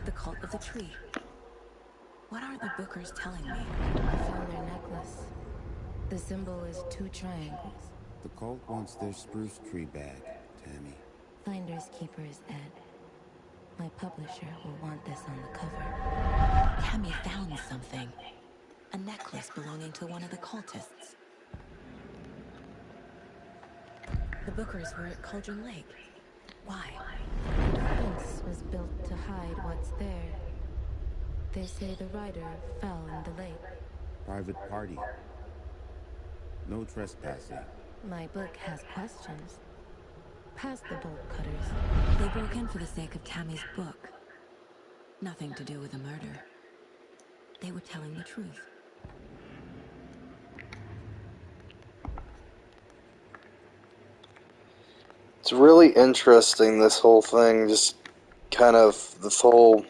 The cult of the tree. What are the Bookers telling me? I found their necklace. The symbol is 2 triangles. The cult wants their spruce tree back, Tammy. Finders keepers, Ed. My publisher will want this on the cover. Tammy found something. A necklace belonging to one of the cultists. The Bookers were at Cauldron Lake. Why? The fence was built to hide what's there. They say the rider fell in the lake. Private party. No trespassing. My book has questions. Past the bolt cutters. They broke in for the sake of Tammy's book. Nothing to do with the murder. They were telling the truth. It's really interesting, this whole thing, just kind of, this whole...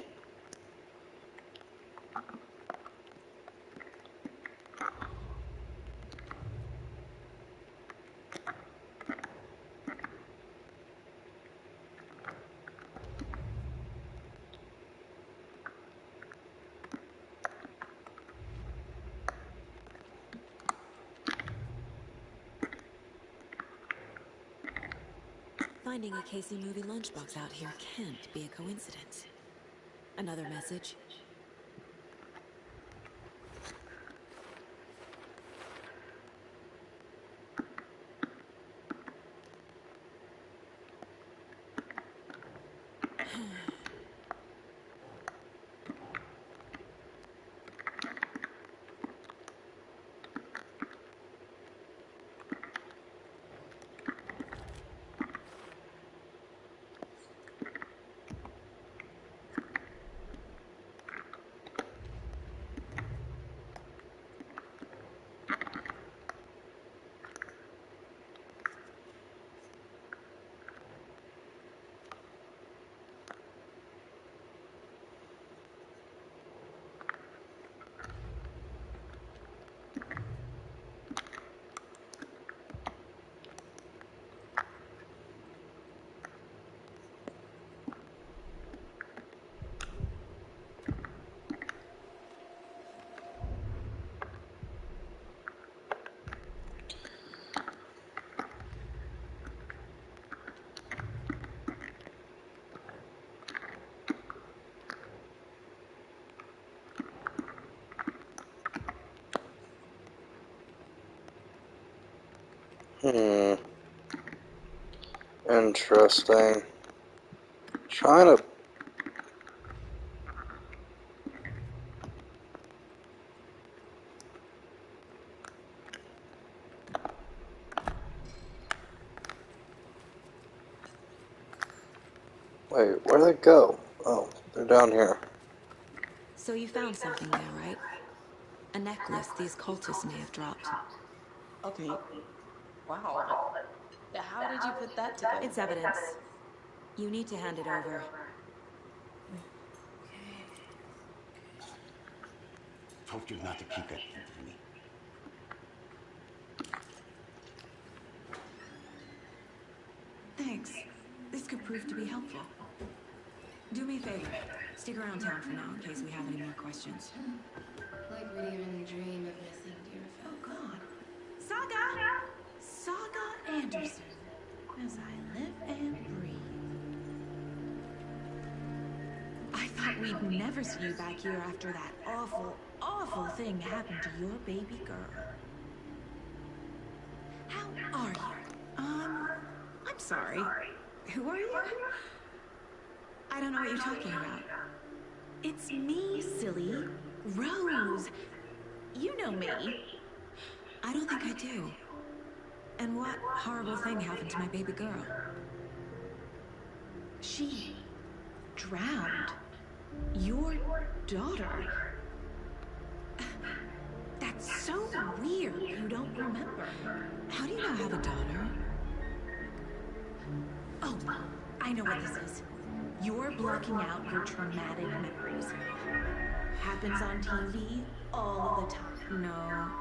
Finding a Casey movie lunchbox out here can't be a coincidence. Another message. Hmm. Interesting. Trying to. Wait, where'd they go? Oh, they're down here. So you found something there, right? A necklace these cultists may have dropped. Okay. Wow. How did you put that together? It's evidence. You need to hand it over. Told you not to keep that thing from me. Thanks. This could prove to be helpful. Do me a favor. Stick around town for now in case we have any more questions. Like reading in a dream of missing dear Oh, friends. God. Saga! Saga Anderson. As I live and breathe. I thought we'd never see you back here after that awful, awful thing happened to your baby girl. How are you? I'm sorry. Who are you? I don't know what you're talking about. It's me, silly. Rose. You know me. I don't think I do. And what horrible thing happened to my baby girl? She drowned. Your daughter. That's so weird you don't remember. How do you know I have a daughter? Oh, I know what this is. You're blocking out your traumatic memories. Happens on TV all the time. No.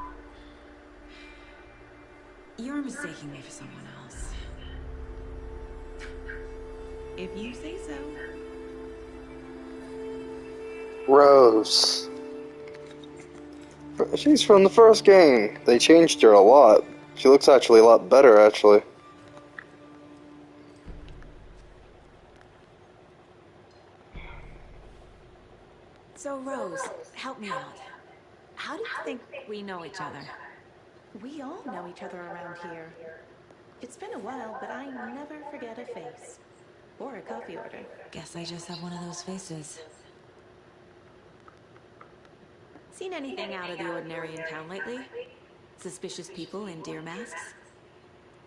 You're mistaking me for someone else. If you say so. Rose. She's from the first game. They changed her a lot. She looks actually a lot better, actually. So, Rose, help me out. How do you think we know each other? We all know each other around here. It's been a while, but I never forget a face. Or a coffee order. Guess I just have one of those faces. Seen anything out of the ordinary in town lately? Suspicious people in deer masks?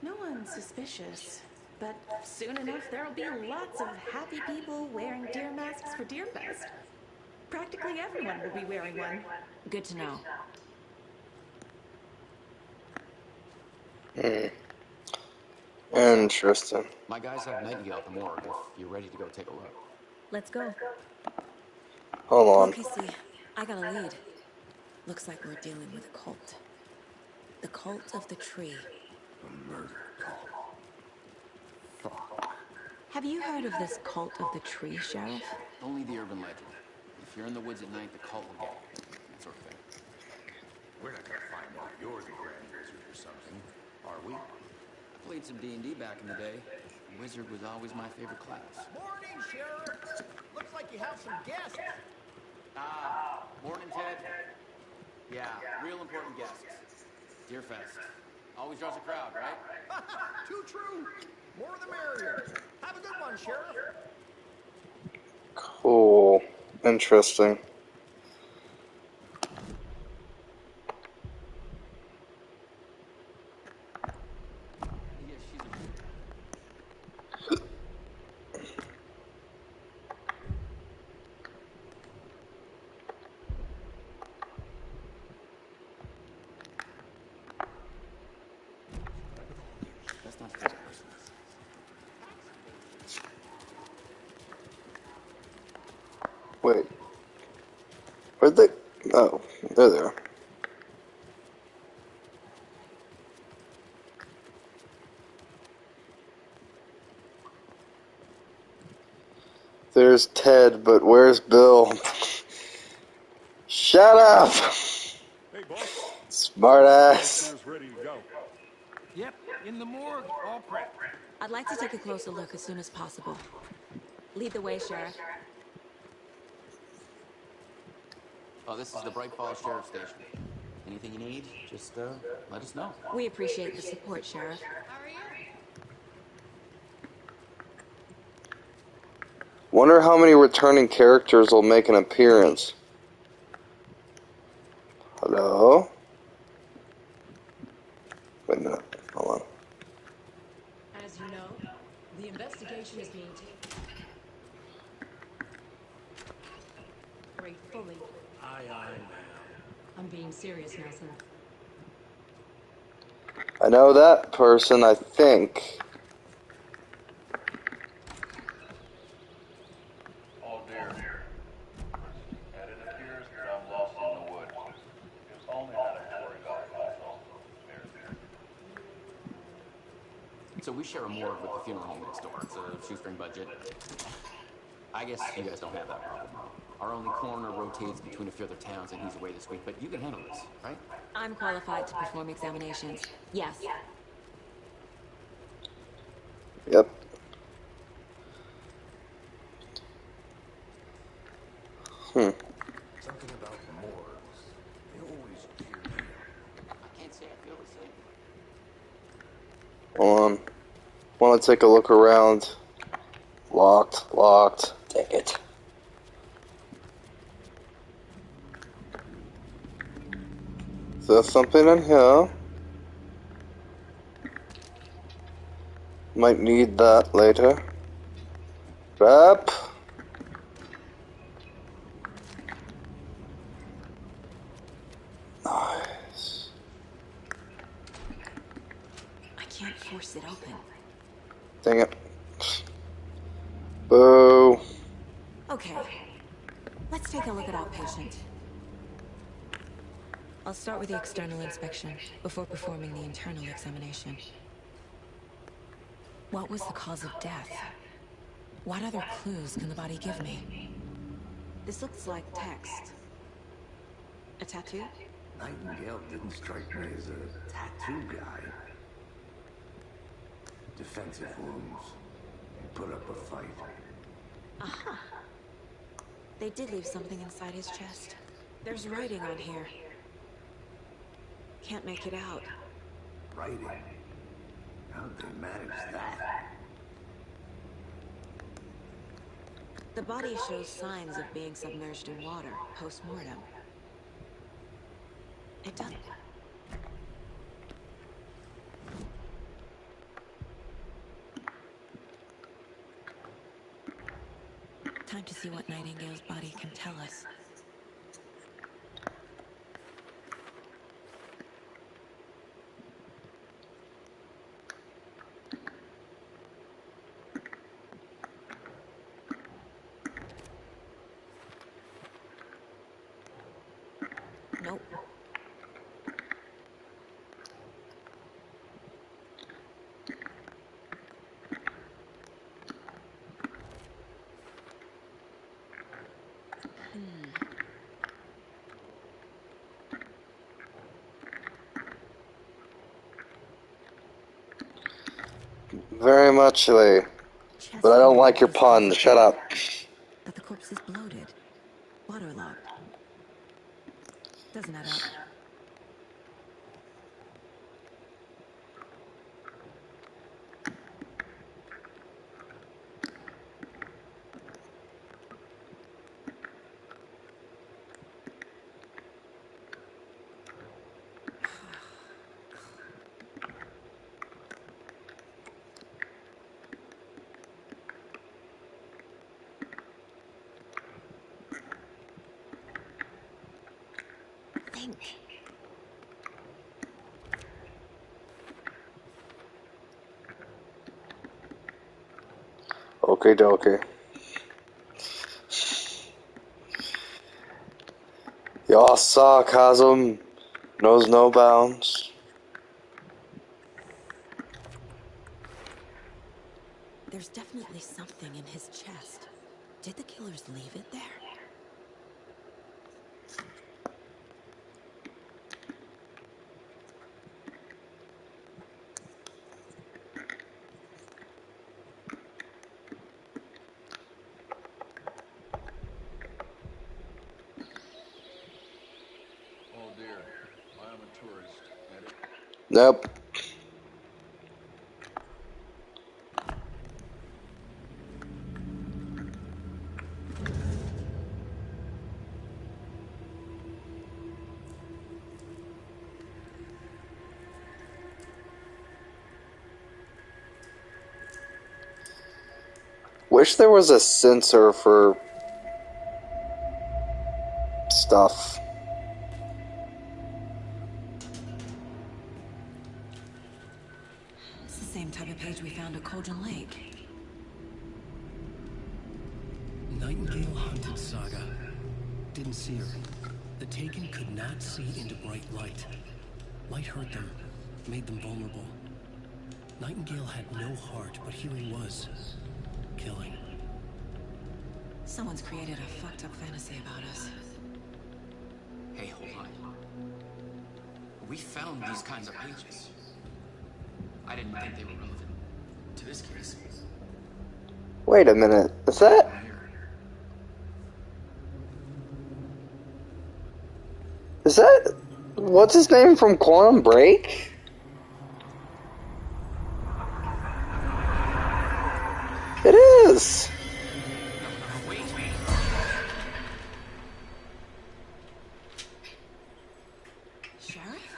No one's suspicious. But soon enough, there'll be lots of happy people wearing deer masks for Deerfest. Practically everyone will be wearing one. Good to know. Hmm. Interesting. My guys have Nightingale at the morgue if you're ready to go take a look. Let's go. Hold on. Okay, see, I got a lead. Looks like we're dealing with a cult. The cult of the tree. A murder cult. Fuck. Have you heard of this cult of the tree, Sheriff? Only the urban legend. If you're in the woods at night, the cult will get you. That sort of thing. We're not gonna find out you're the Grand Wizard or something, are we? I played some D&D back in the day. Wizard was always my favorite class. Morning, Sheriff. Looks like you have some guests. Morning, Ted. Yeah, real important guests. Deerfest. Always draws a crowd, right? Too true. More the merrier. Have a good one, Sheriff. Cool. Interesting. Yeah, she's a... That's not fair. Wait. Where'd they... Oh, there they are. There's Ted, but where's Bill? Shut up! Hey, boss. Smart ass. Here's ready to go. Yep, in the morgue, all prepped. I'd like to take a closer look as soon as possible. Lead the way, Sheriff. Oh, this is the Bright Falls Sheriff Station. Anything you need, just let us know. We appreciate the support, Sheriff. How are you? Wonder how many returning characters will make an appearance. Hello? Wait a minute. Hold on. As you know, the investigation is being taken gratefully. Aye, aye, ma'am. I'm being serious, Nelson. I know that person, I think. Oh dear. And it appears that I'm lost in the woods. If only I had a tour guide myself. So we share a morgue with the funeral home next door. It's a shoestring budget. I guess you guys don't have that problem, though. Our only coroner rotates between a few other towns, and he's away this week. But you can handle this, right? I'm qualified to perform examinations. Yes. Yep. Something about morgues. They always cheer me up. I can't say I feel the same. Hold on. Want to take a look around. Locked. Dang it. Is there something in here? Might need that later. Crap. Nice. I can't force it open. Dang it. Boo. Okay. Let's take a look at outpatient. I'll start with the external inspection before performing the internal examination. What was the cause of death? What other clues can the body give me? This looks like text. A tattoo? Nightingale didn't strike me as a tattoo guy. Defensive wounds. He put up a fight. Aha. They did leave something inside his chest. There's writing on here. Can't make it out. Writing? How'd they manage that? The body shows signs of being submerged in water post-mortem. It does. Time to see what Nightingale's body can tell us. Nope. Very muchly. Chest But I don't wound like your is cause pun. of Shut death. up. But the corpse is bloated, waterlogged. Doesn't add up. Think. Okay, dokie. Your sarcasm knows no bounds. There's definitely something in his chest. Did the killers leave it there? Oh dear. My Nope. Wish there was a sensor for stuff. It's the same type of page we found at Cauldron Lake. Nightingale hunted Saga. Didn't see her. The Taken could not see into bright light. Light hurt them, made them vulnerable. Nightingale had no heart, but here he was, killing. Someone's created a fucked up fantasy about us. Hey, hold on. We found these kinds of pages. I didn't think they were relevant to this case. Wait a minute. Is that... Is that... What's his name from Quantum Break? It is! Wait. Sheriff?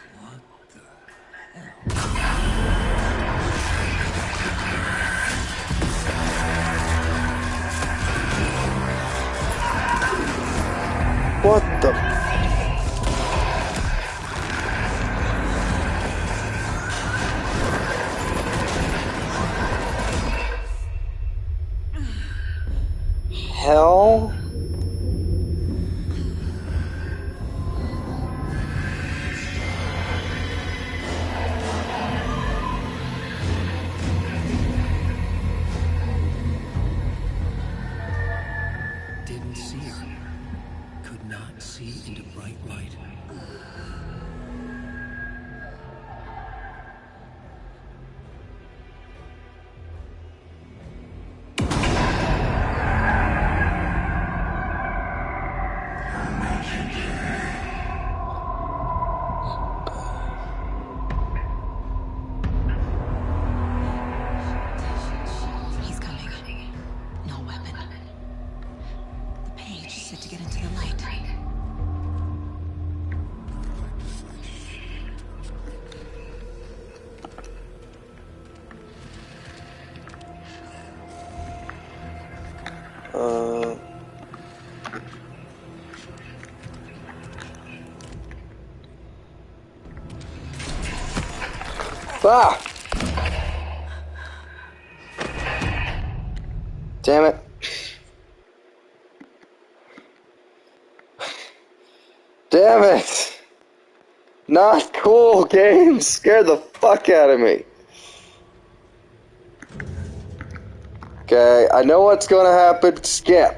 What the... hell? Didn't see her. Could not see into bright light. He's coming. No weapon. The page said to get into the light. Ah! Damn it. Damn it! Not cool, game! Scared the fuck out of me. Okay, I know what's gonna happen. Skip.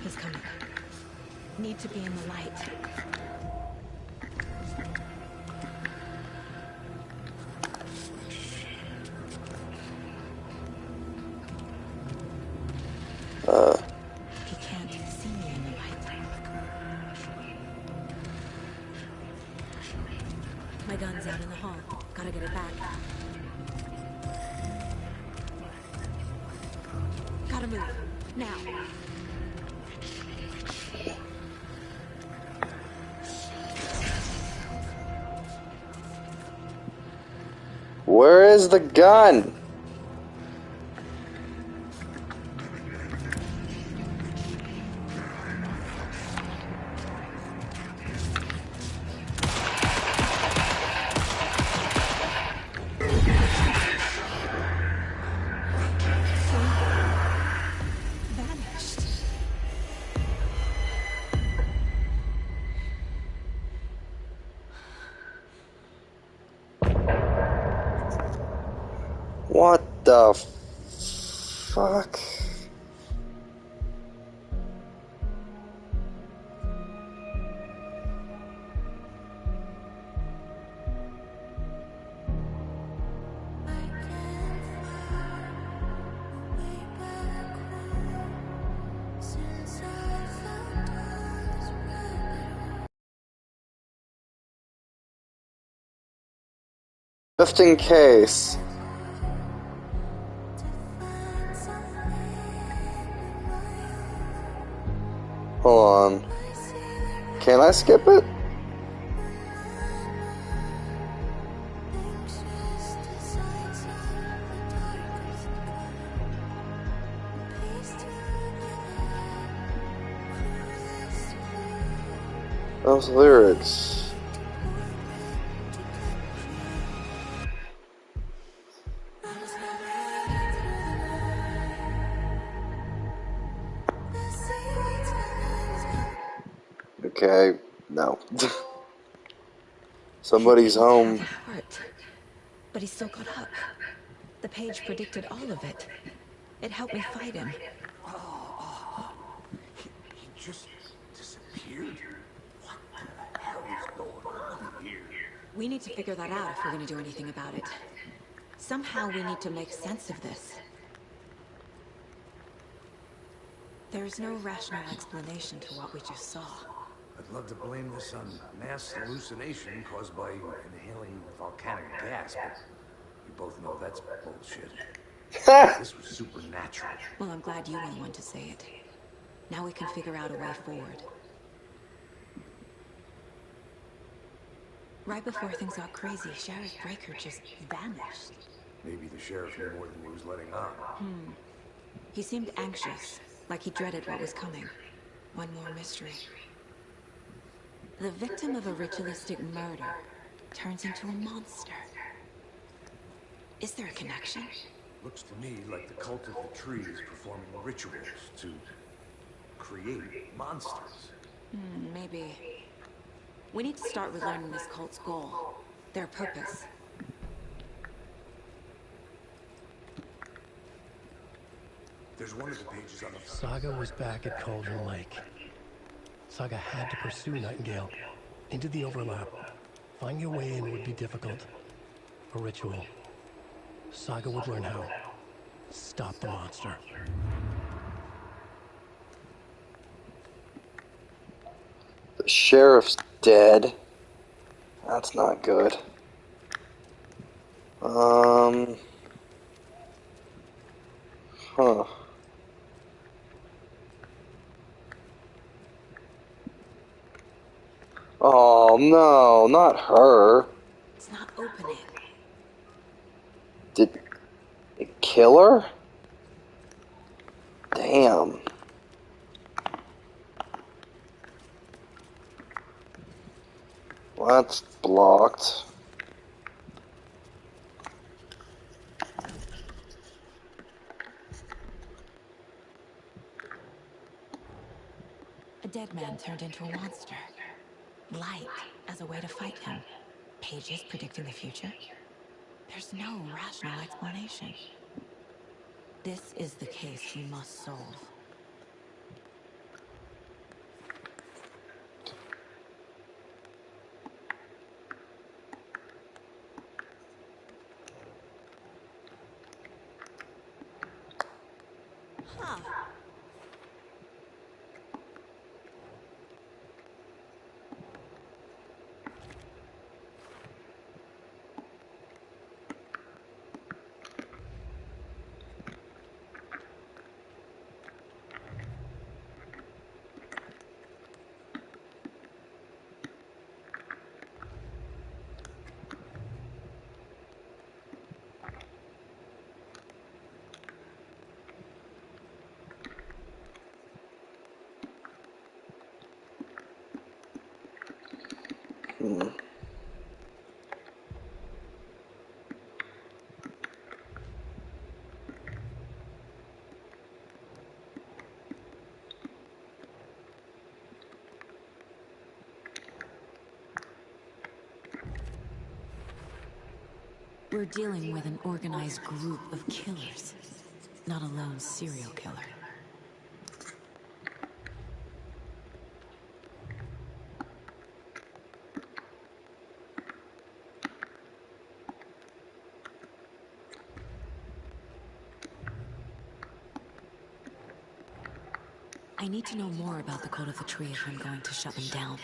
He's coming. Need to be in the light. He can't see me in the light. My gun's out in the hall. Gotta get it back. Gotta move. Now. Where is the gun? Vanished. What the fuck? Just in case. Hold on. Can I skip it? Those lyrics. Okay, no. Somebody's home. Hurt, but he still got up. The page predicted all of it. It helped me fight him. He just disappeared? What the hell is going on here? We need to figure that out if we're gonna do anything about it. Somehow we need to make sense of this. There's no rational explanation to what we just saw. I'd love to blame this on mass hallucination caused by inhaling volcanic gas, but you both know that's bullshit. This was supernatural. Well, I'm glad you were the one to say it. Now we can figure out a way forward. Right before things got crazy, Sheriff Breaker just vanished. Maybe the sheriff knew more than he was letting on. He seemed anxious, like he dreaded what was coming. One more mystery. The victim of a ritualistic murder turns into a monster. Is there a connection? Looks to me like the cult of the tree is performing rituals to create monsters. Maybe. We need to start with learning this cult's goal. Their purpose. There's one of the pages on the front. Saga was back at Cauldron Lake. Saga had to pursue Nightingale into the overlap. Finding a way in would be difficult. A ritual. Saga would learn how. Stop the monster. The sheriff's dead. That's not good. Huh. Oh no, not her. It's not opening. Did it kill her? Damn. Well, that's blocked. A dead man turned into a monster. Light as a way to fight him. Pages predicting the future? There's no rational explanation. This is the case we must solve. Huh. We're dealing with an organized group of killers, not a lone serial killer. I need to know more about the Code of the Tree if I'm going to shut them down.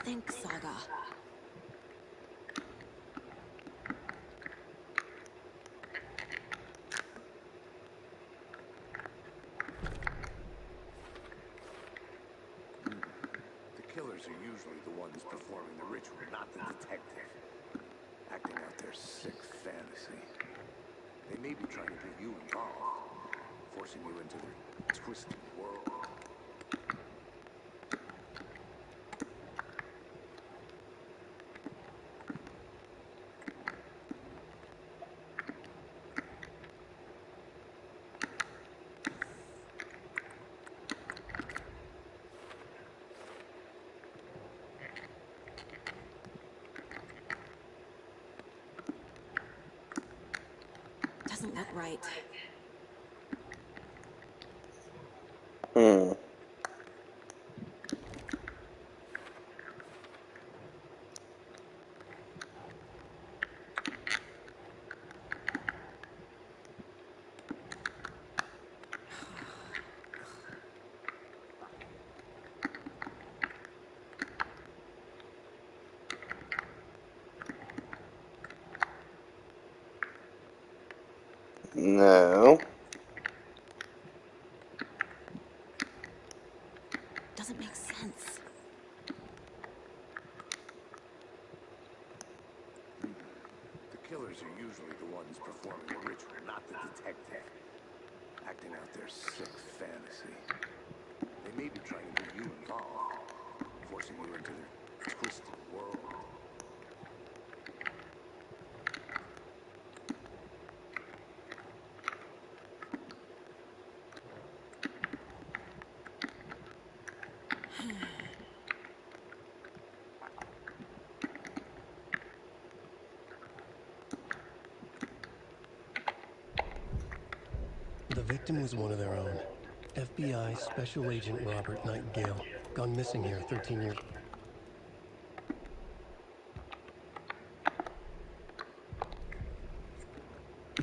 Think, Saga. The killers are usually the ones performing the ritual, not the detective. Acting out their sick fantasy. They may be trying to get you involved, forcing you into their twisted world. Doesn't look right. Hmm. No. Doesn't make sense. The killers are usually the ones performing the ritual, not the detective. Acting out their sick fantasy. They may be trying to get you involved, forcing you into their twisted world. The victim was one of their own. FBI Special Agent Robert Nightingale, gone missing here 13 years.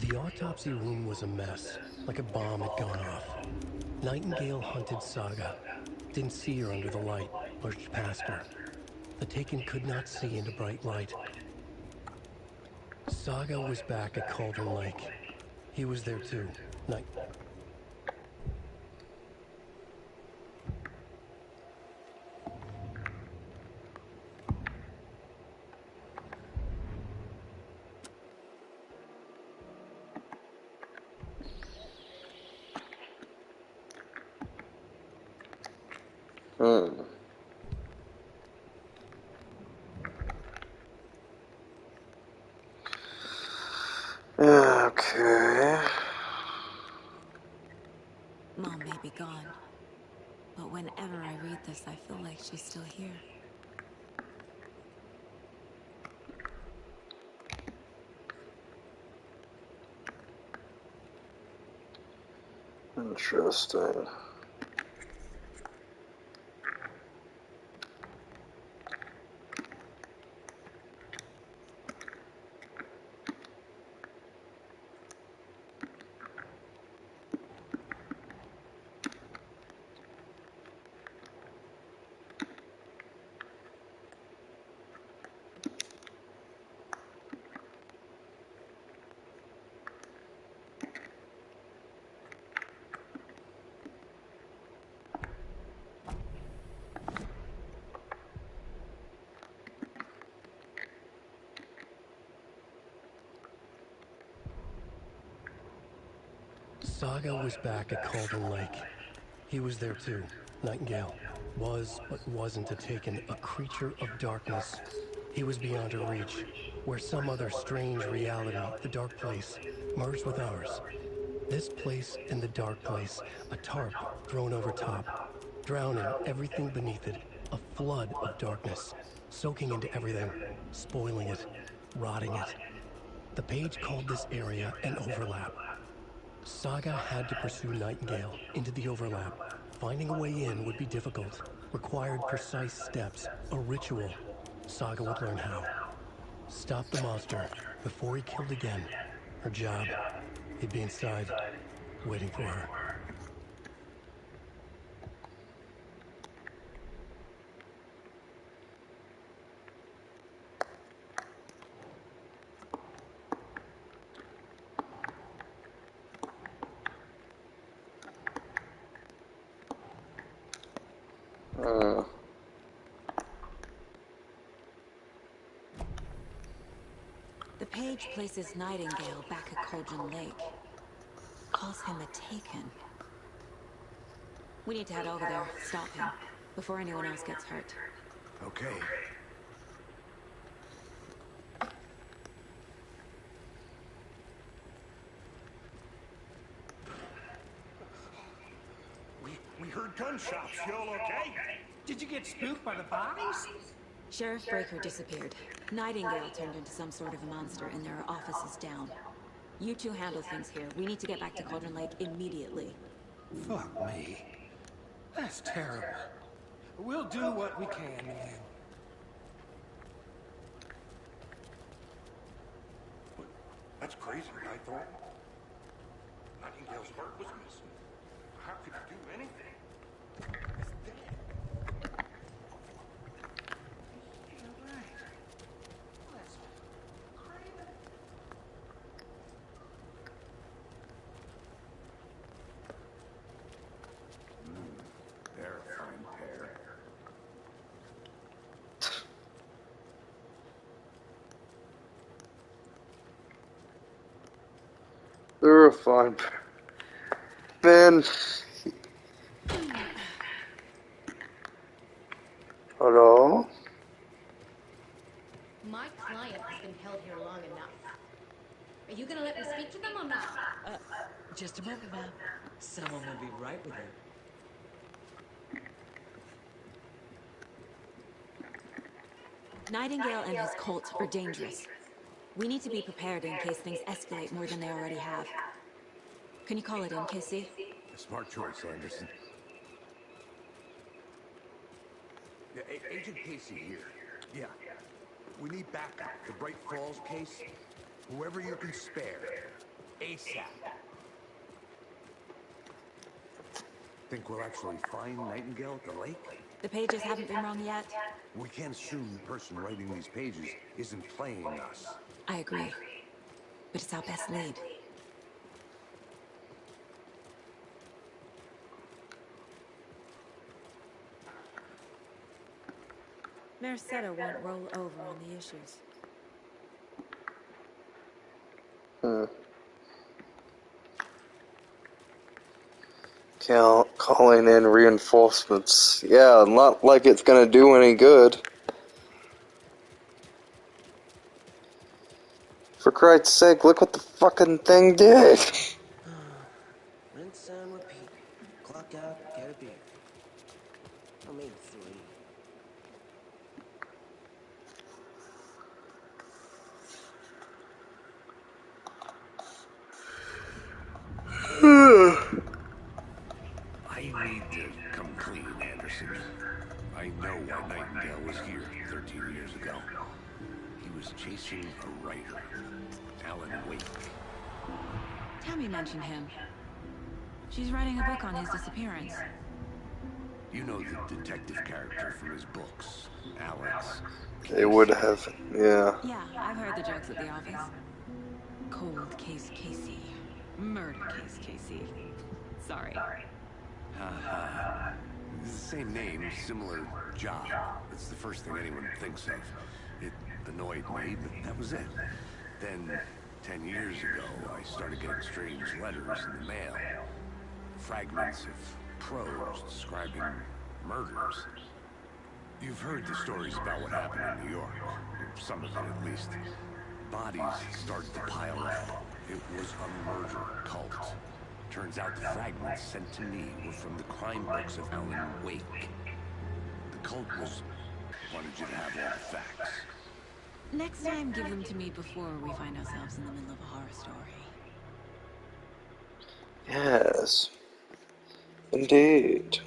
The autopsy room was a mess, like a bomb had gone off. Nightingale hunted Saga, didn't see her under the light, pushed past her. The Taken could not see into bright light. Saga was back at Cauldron Lake. He was there too. Night. Hmm. Okay. Mom may be gone, but whenever I read this, I feel like she's still here. Interesting. Saga was back at Cauldron Lake. He was there too. Nightingale was, but wasn't a Taken, a creature of darkness. He was beyond her reach, where some other strange reality, the dark place, merged with ours. This place and the dark place, a tarp thrown over top, drowning everything beneath it, a flood of darkness, soaking into everything, spoiling it, rotting it. The page called this area an overlap. Saga had to pursue Nightingale into the overlap. Finding a way in would be difficult. Required precise steps, a ritual. Saga would learn how. Stop the monster before he killed again. Her job, he'd be inside, waiting for her. The page places Nightingale back at Cauldron Lake. Calls him a Taken. We need to head over there, stop him, before anyone else gets hurt. Okay. We heard gunshots. You all okay? Did you get spooked by the bodies? Sheriff Breaker disappeared. Nightingale turned into some sort of a monster, and there are offices down. You two handle things here. We need to get back to Cauldron Lake immediately. Fuck me. That's terrible. We'll do what we can, man. That's crazy, I thought. Nightingale's heart was missing. How could he do anything? He's dead. You're right. That's crazy. They're a fine pair. They're a fine pair. Man. Hello? My client has been held here long enough. Are you gonna let me speak to them or not? Just a moment, ma'am. Someone will be right with you. Nightingale and his cult are dangerous. We need to be prepared in case things escalate more than they already have. Can you call it in, Casey? A smart choice, Anderson. Yeah, Agent Casey here. Yeah. We need backup. The Bright Falls case. Whoever you can spare. ASAP. Think we'll actually find Nightingale at the lake? The pages haven't been wrong yet. We can't assume the person writing these pages isn't playing us. I agree. But it's our best lead. Merced won't roll over on the issues. Calling in reinforcements. Yeah, not like it's gonna do any good. For Christ's sake, look what the fucking thing did! Rinse and repeat. Clock out, get a beer. Or maybe 3. I need to come clean, Anderson. I know why Nightingale was here 13 years ago. He was chasing a writer, Alan Wake. Tammy mentioned him. She's writing a book on his disappearance. You know the detective character from his books, Alex. They would have, yeah. Yeah, I've heard the jokes at the office. Cold case Casey. Murder case Casey. Sorry. Haha. It's the same name, similar job. That's the first thing anyone thinks of. It annoyed me, but that was it. Then, 10 years ago, I started getting strange letters in the mail. Fragments of prose describing murders. You've heard the stories about what happened in New York. Some of it, at least. Bodies started to pile up. It was a murder cult. Turns out the fragments sent to me were from the crime books of Alan Wake. The cult wanted you to have all the facts. Next time, give them to me before we find ourselves in the middle of a horror story. Yes. Indeed.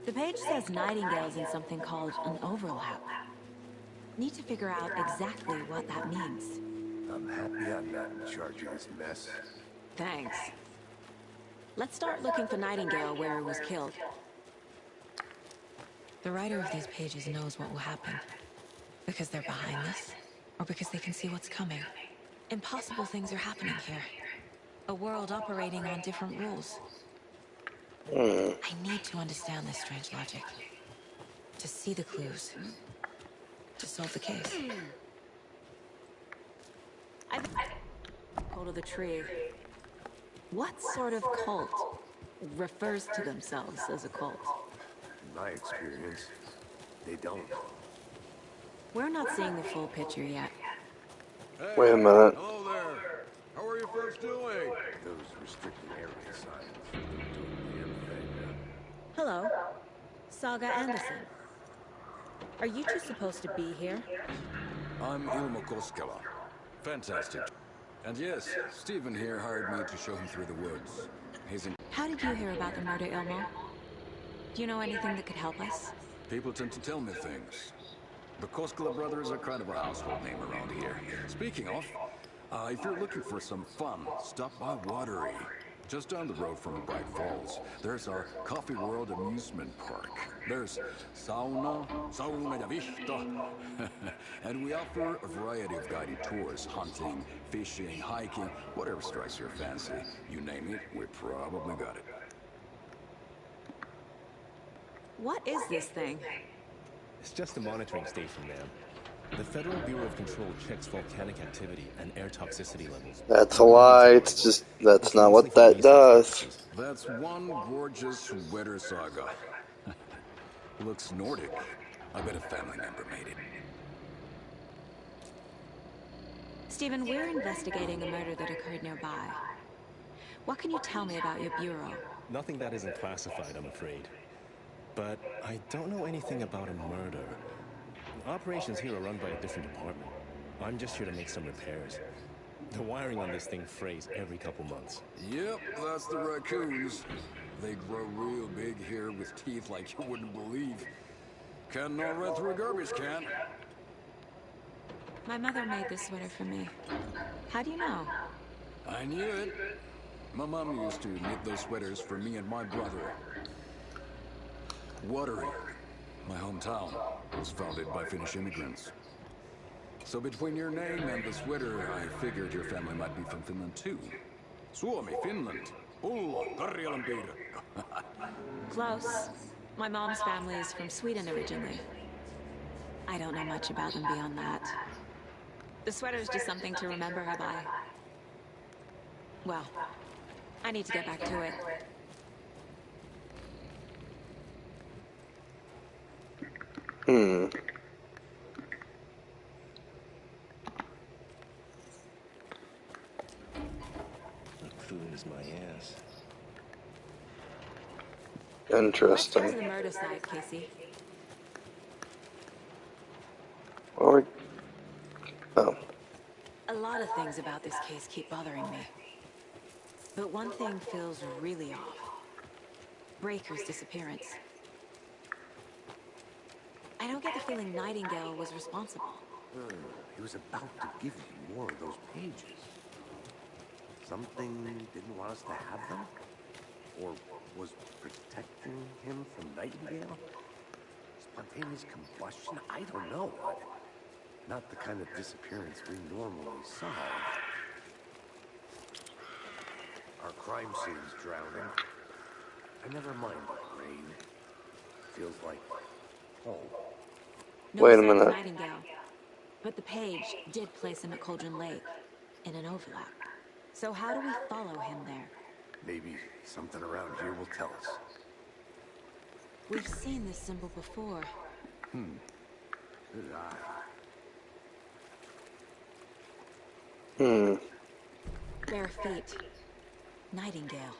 The page says Nightingale's in something called an overlap. Need to figure out exactly what that means. I'm happy I'm not in charge of this mess. Thanks. Let's start looking for Nightingale where he was killed. The writer of these pages knows what will happen. Because they're behind this, or because they can see what's coming. Impossible things are happening here. A world operating on different rules. I need to understand this strange logic. To see the clues. To solve the case. I've cult of the tree. What sort of cult refers to themselves as a cult? In my experience, they don't. We're not seeing the full picture yet. Hey, Wait a minute. hello there. How are you folks doing? Those restricted area signs don't do a damn thing. Hello. Saga Anderson. Are you two supposed to be here? I'm Ilmo Koskela. Fantastic. And yes, Stephen here hired me to show him through the woods. He's in... How did you hear about the murder, Ilmo? Do you know anything that could help us? People tend to tell me things. The Koskela brothers are kind of a household name around here. Speaking of, if you're looking for some fun, stop by Watery. Just down the road from Bright Falls, there's our Coffee World amusement park. There's sauna ja vihto, and we offer a variety of guided tours, hunting, fishing, hiking, whatever strikes your fancy. You name it, we probably got it. What is this thing? It's just a monitoring station, ma'am. The Federal Bureau of Control checks volcanic activity and air toxicity levels. That's a lie. It's just, that's not what that does. That's one gorgeous weather saga. Looks Nordic. I bet a family member made it. Stephen, we're investigating a murder that occurred nearby. What can you tell me about your bureau? Nothing that isn't classified, I'm afraid. But I don't know anything about a murder. Operations here are run by a different department. I'm just here to make some repairs. The wiring on this thing frays every couple months. Yep, that's the raccoons. They grow real big here with teeth like you wouldn't believe. Can gnaw right through a garbage can. My mother made this sweater for me. How do you know? I knew it. My mom used to knit those sweaters for me and my brother. Watery, my hometown, was founded by Finnish immigrants. So between your name and the sweater, I figured your family might be from Finland too. Suomi, Finland. Pullo, Karjalanpiirre. Close. My mom's family is from Sweden originally. I don't know much about them beyond that. The sweater's just something to remember her by. Well, I need to get back to it. Buffoons my ass. Interesting. Let's go to the murder site, Casey. Or... Oh. A lot of things about this case keep bothering me. But one thing feels really off. Breaker's disappearance. I don't get the feeling Nightingale was responsible. He was about to give you more of those pages. Something didn't want us to have them? Or was protecting him from Nightingale? Spontaneous combustion? I don't know. Not the kind of disappearance we normally solve. Our crime scene's drowning. I never mind the rain. Feels like home. No Wait a sign of minute. Nightingale. But the page did place him at Cauldron Lake, in an overlap. So how do we follow him there? Maybe something around here will tell us. We've seen this symbol before. Good eye. Bare feet. Nightingale.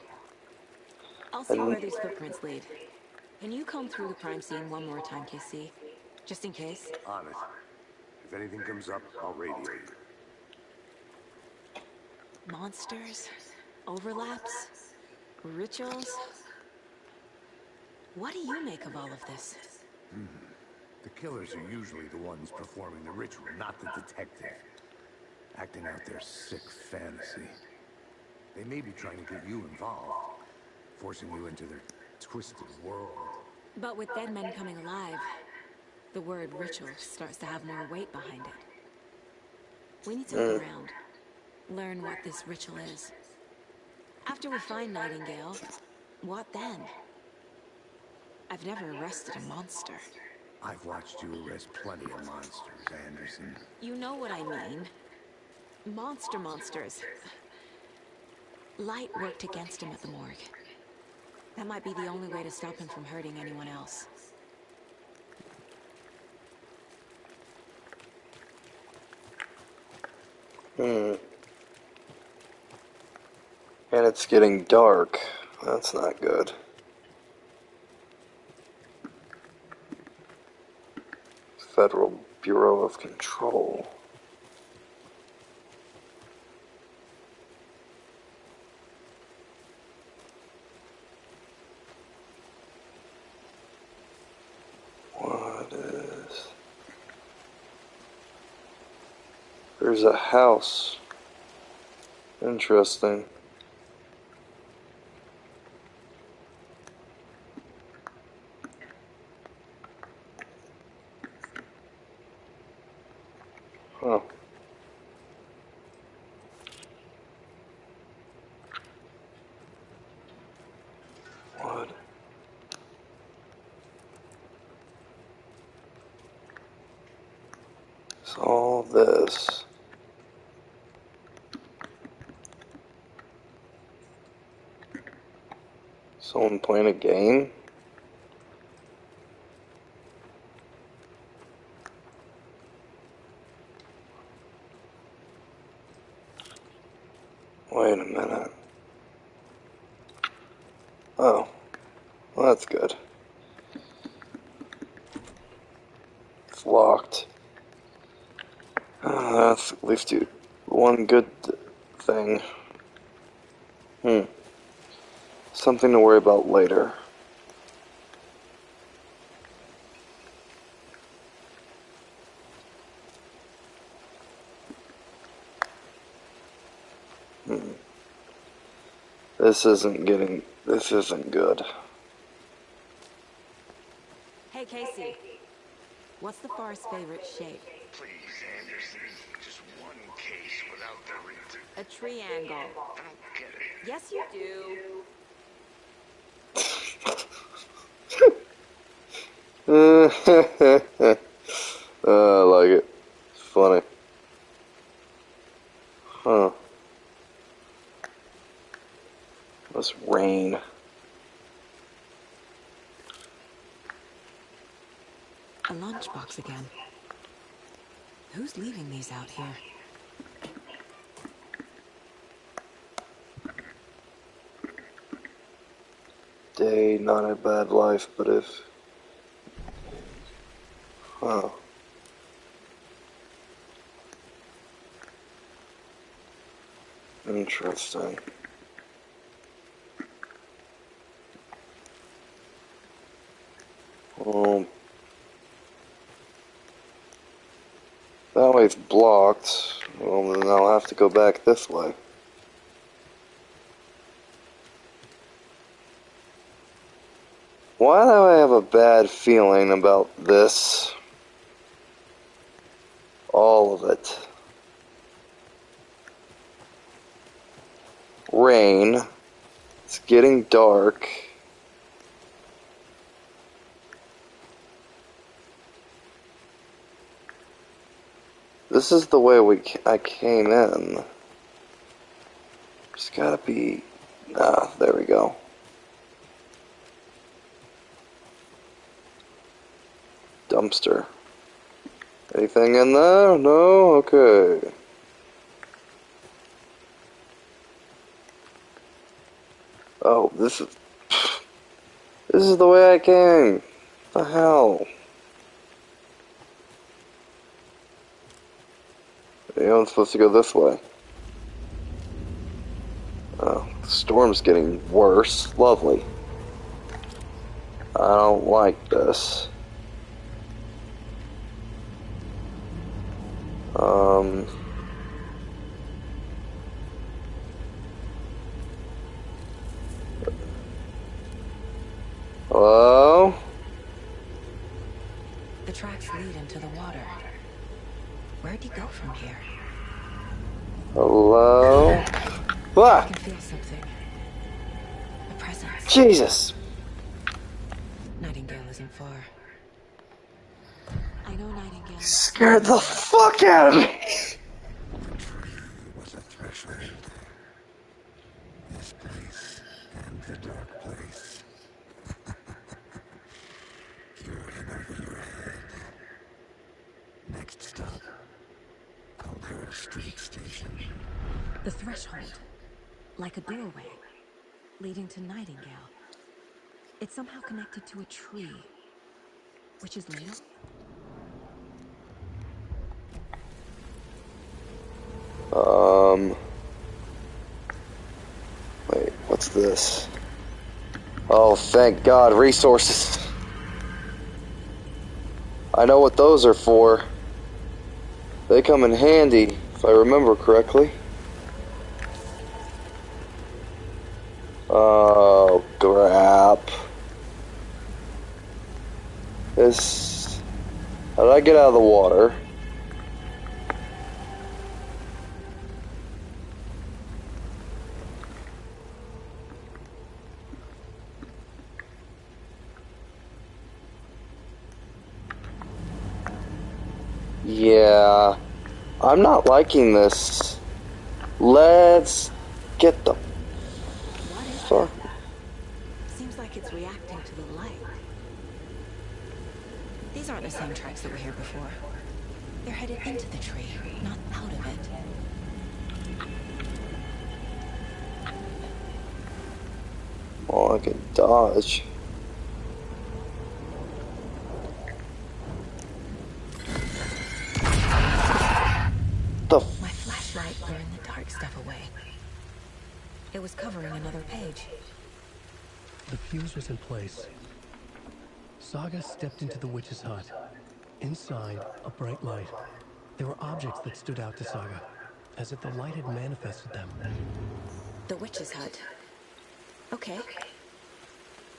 I'll see And where these footprints lead. Can you comb through the crime scene one more time, Casey? Just in case? On it. If anything comes up, I'll radio you. Monsters? Overlaps? Rituals? What do you make of all of this? The killers are usually the ones performing the ritual, not the detective. Acting out their sick fantasy. They may be trying to get you involved, forcing you into their twisted world. But with dead men coming alive, the word ritual starts to have more weight behind it. We need to look around, learn what this ritual is. After we find Nightingale, what then? I've never arrested a monster. I've watched you arrest plenty of monsters, Anderson. You know what I mean. Monsters. Light worked against him at the morgue. That might be the only way to stop him from hurting anyone else. and it's getting dark. That's not good. Federal Bureau of Control. What is... There's a house. Interesting. Huh. What? It's all this. Someone playing a game? Wait a minute. Oh, well, that's good. It's locked. That's at least one good thing. Something to worry about later. This isn't good. Hey, Casey. What's the far's favorite shape? Please, Anderson. Just one case without the reason. A triangle. I don't get it. Yes, you do. I like it. It's funny. Huh. This rain. A lunchbox again. Who's leaving these out here? Day, not a bad life, but if... Huh. Interesting. That way's blocked. Well, then I'll have to go back this way. Why do I have a bad feeling about this? All of it. Rain. It's getting dark. This is the way I came in. There's gotta be... there we go. Dumpster. Anything in there? No? Okay. This is the way I came. What the hell? You know, I'm supposed to go this way. Oh, the storm's getting worse. Lovely. I don't like this. Hello? The tracks lead into the water. Where'd he go from here? Hello? I can feel something. A presence. Jesus! Nightingale isn't far. I know Nightingale. Scared the fuck out of me! Was a threshold. This place and the dark place. You're in over your head. Next stop, Caldera Street Station. The threshold. Like a doorway. Leading to Nightingale. It's somehow connected to a tree. Witch's Lane? Wait, what's this? Oh, thank God, resources. I know what those are for. They come in handy, if I remember correctly. Oh, crap. How did I get out of the water? Yeah, I'm not liking this. Let's get the fuck. Seems like it's reacting to the light. These aren't the same tracks that were here before. They're headed into the tree, not out of it. Oh, I can dodge. My flashlight burned the dark stuff away. It was covering another page. The fuse was in place. Saga stepped into the witch's hut. Inside, a bright light. There were objects that stood out to Saga, as if the light had manifested them. The witch's hut. Okay.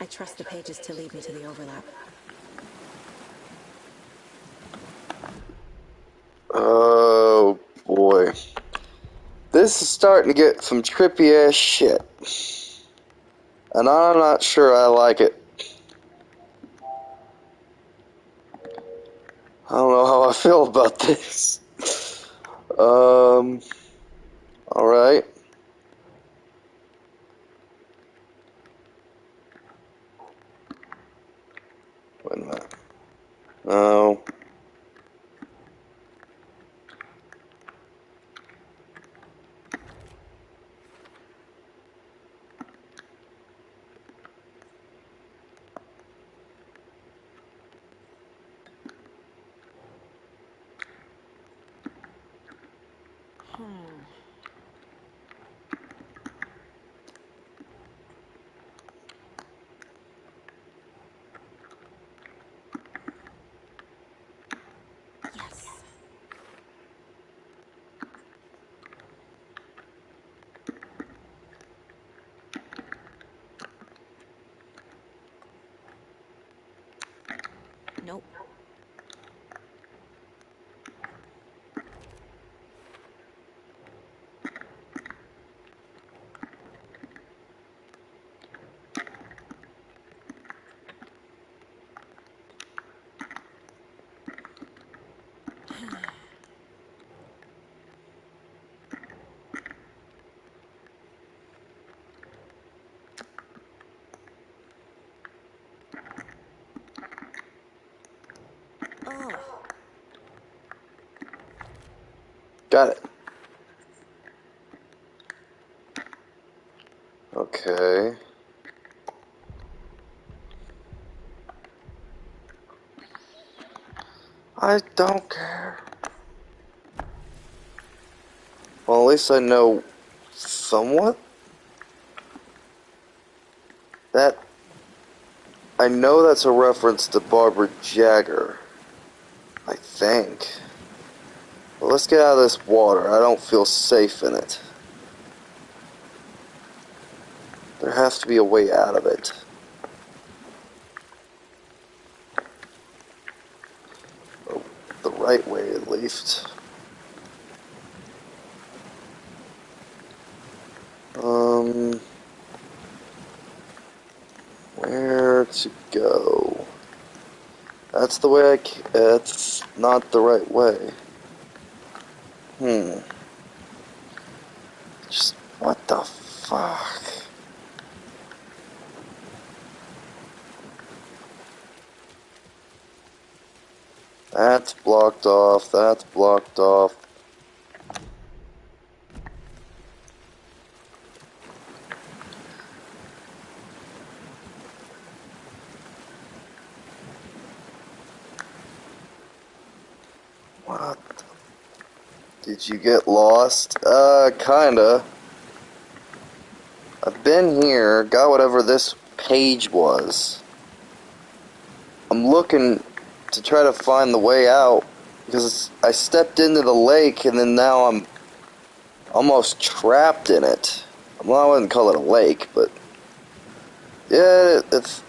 I trust the pages to lead me to the overlap. Oh boy. This is starting to get some trippy ass shit. And I'm not sure I like it. I don't know how I feel about this. Alright. Wait a minute. No. Yes. Nope. Oh. Got it. Okay. I don't care. Well, at least I know somewhat. That... I know that's a reference to Barbara Jagger. I think. Well, let's get out of this water. I don't feel safe in it. There has to be a way out of it. Or the right way, at least. Where to go? That's the way that's not the right way. Just, what the fuck? That's blocked off, that's blocked off. What? Did you get lost? Kinda. I've been here, got whatever this page was. I'm looking to try to find the way out, because I stepped into the lake and then now I'm almost trapped in it. Well, I wouldn't call it a lake, but yeah, it's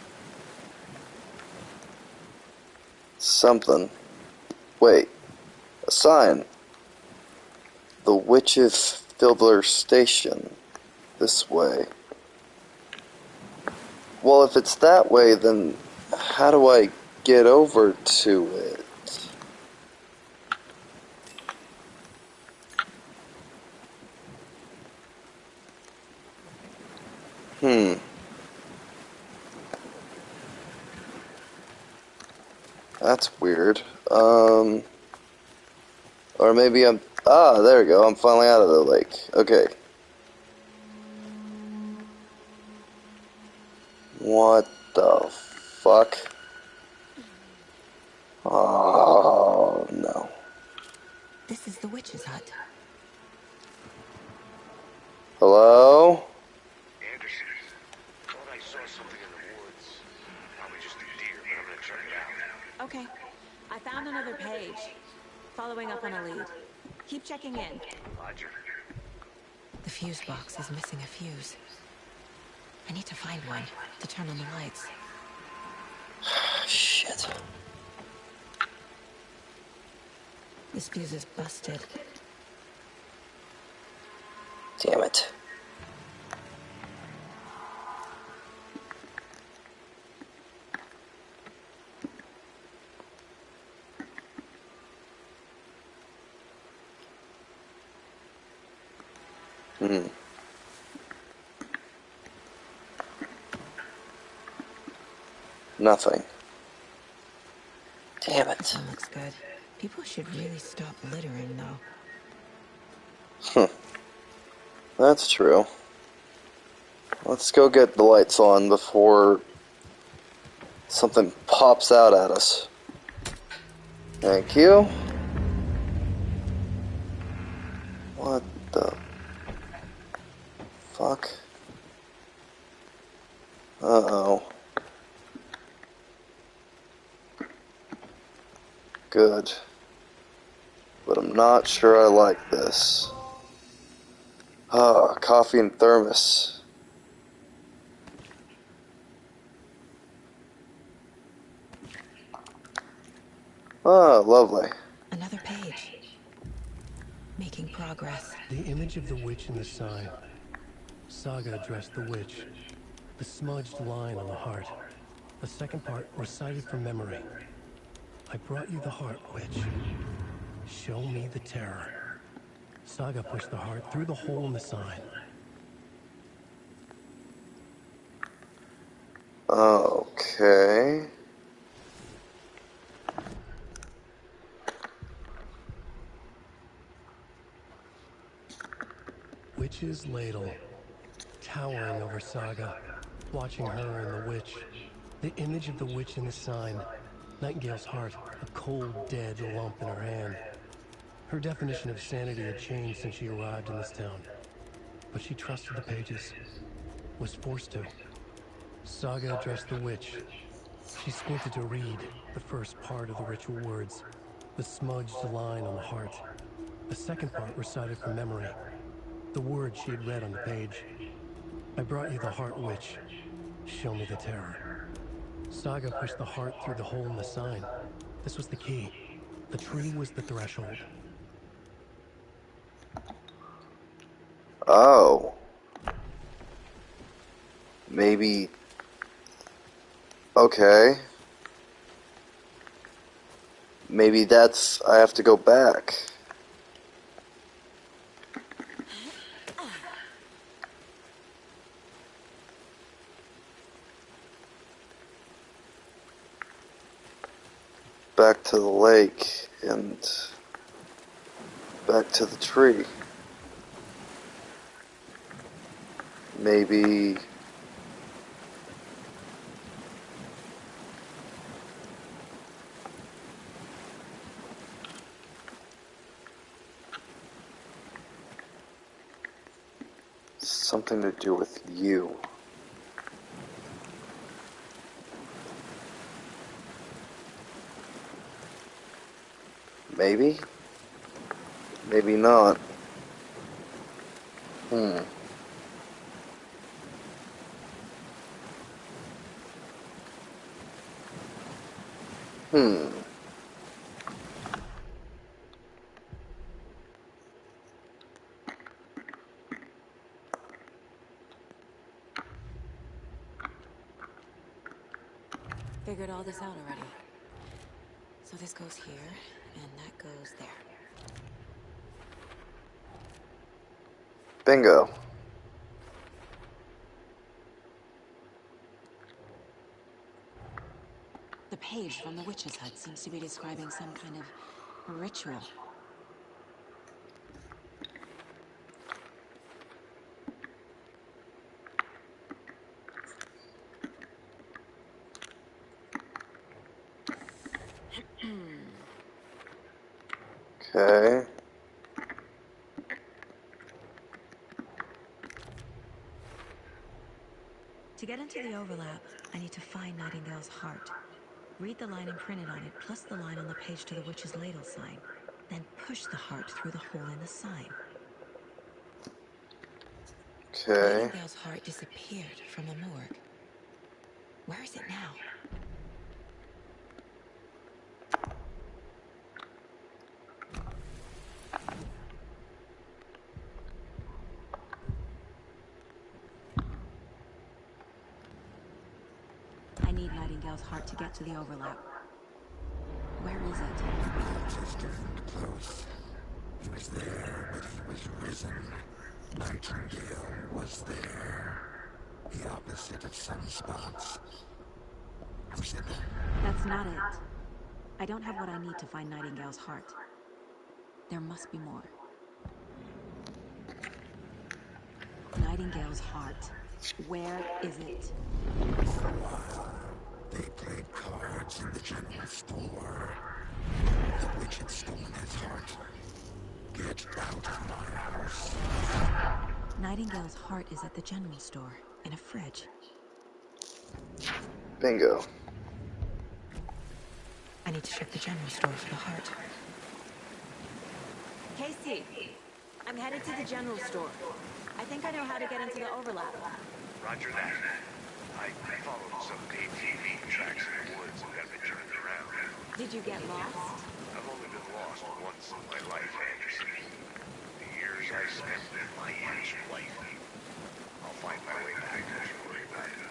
something. Wait, a sign. The Witch's Fiddler Station. This way. Well, if it's that way, then how do I get over to it? That's weird. Or maybe I'm... Ah, there we go. I'm finally out of the lake. Okay. What the fuck? Oh, no. This is the witch's hut. Hello? Anderson, thought I saw something in the woods. Probably just a deer, but I'm gonna check it out. Okay. I found another page. Following up on a lead. Keep checking in. Roger. The fuse box is missing a fuse. I need to find one to turn on the lights. Shit. This fuse is busted. Damn it. Nothing. Damn it. That looks good. People should really stop littering, though. That's true. Let's go get the lights on before something pops out at us. Thank you. What the fuck? Uh-oh. Good. But I'm not sure I like this. Ah, coffee and thermos. Ah, lovely. Another page. Making progress. The image of the witch in the sign. Saga addressed the witch. The smudged line on the heart. The second part recited from memory. I brought you the heart, witch. Show me the terror. Saga pushed the heart through the hole in the sign. Okay. Witch's ladle. Towering over Saga. Watching her and the witch. The image of the witch in the sign. Nightingale's heart, a cold, dead lump in her hand. Her definition of sanity had changed since she arrived in this town. But she trusted the pages. Was forced to. Saga addressed the witch. She squinted to read the first part of the ritual words, the smudged line on the heart. The second part recited from memory, the words she had read on the page. I brought you the heart, witch. Show me the terror. Saga pushed the heart through the hole in the sign. This was the key. The tree was the threshold. Oh. Maybe... Okay. Maybe that's... I have to go back. Back to the lake and back to the tree. Maybe... something to do with you. Maybe? Maybe not. Hmm. Figured all this out already. So this goes here, and that goes there. Bingo. The page from the witch's hut seems to be describing some kind of ritual. Okay. To get into the overlap, I need to find Nightingale's heart. Read the line imprinted on it, plus the line on the page to the witch's ladle sign. Then push the heart through the hole in the sign. Okay. Nightingale's heart disappeared from the morgue. Where is it now? I need Nightingale's heart to get to the overlap. Where is it? It just isn't close. He was there, but he was risen. Nightingale was there. The opposite of sunspots. Who said that? That's not it. I don't have what I need to find Nightingale's heart. There must be more. Nightingale's heart. Where is it? For a while, they played cards in the general store. The witch had stolen his heart. Get out of my house. Nightingale's heart is at the general store, in a fridge. Bingo. I need to check the general store for the heart. Casey, I'm headed to the general store. I think I know how to get into the overlap. Roger that. I followed some ATV tracks in the woods and got me turned around. Did you get lost? I've only been lost once in my life, Anderson. The years I spent in my aunt's life. I'll find my way back, don't you worry about it.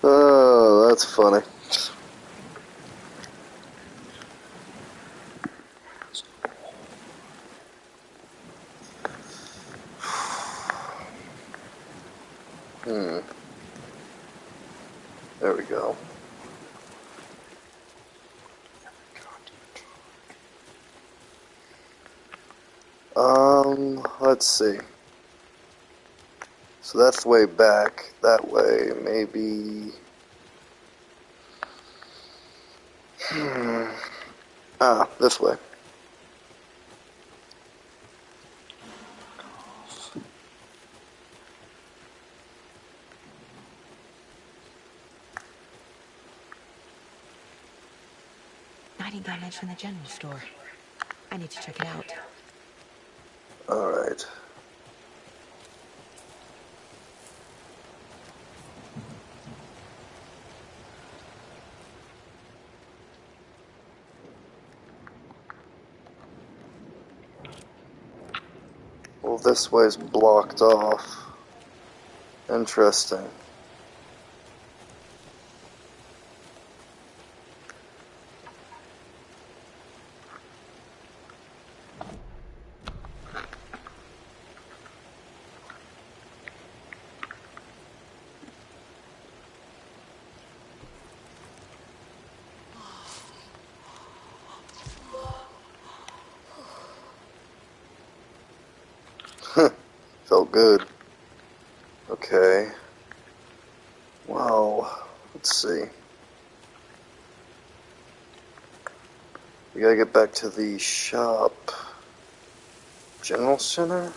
Oh, that's funny. There we go. Let's see. So that's the way back. That way, maybe... this way. Nightingale mentioned the general store. I need to check it out. Alright. Well, this way's blocked off. Interesting. Felt good. Okay. Well, let's see. We gotta get back to the shop. General Center?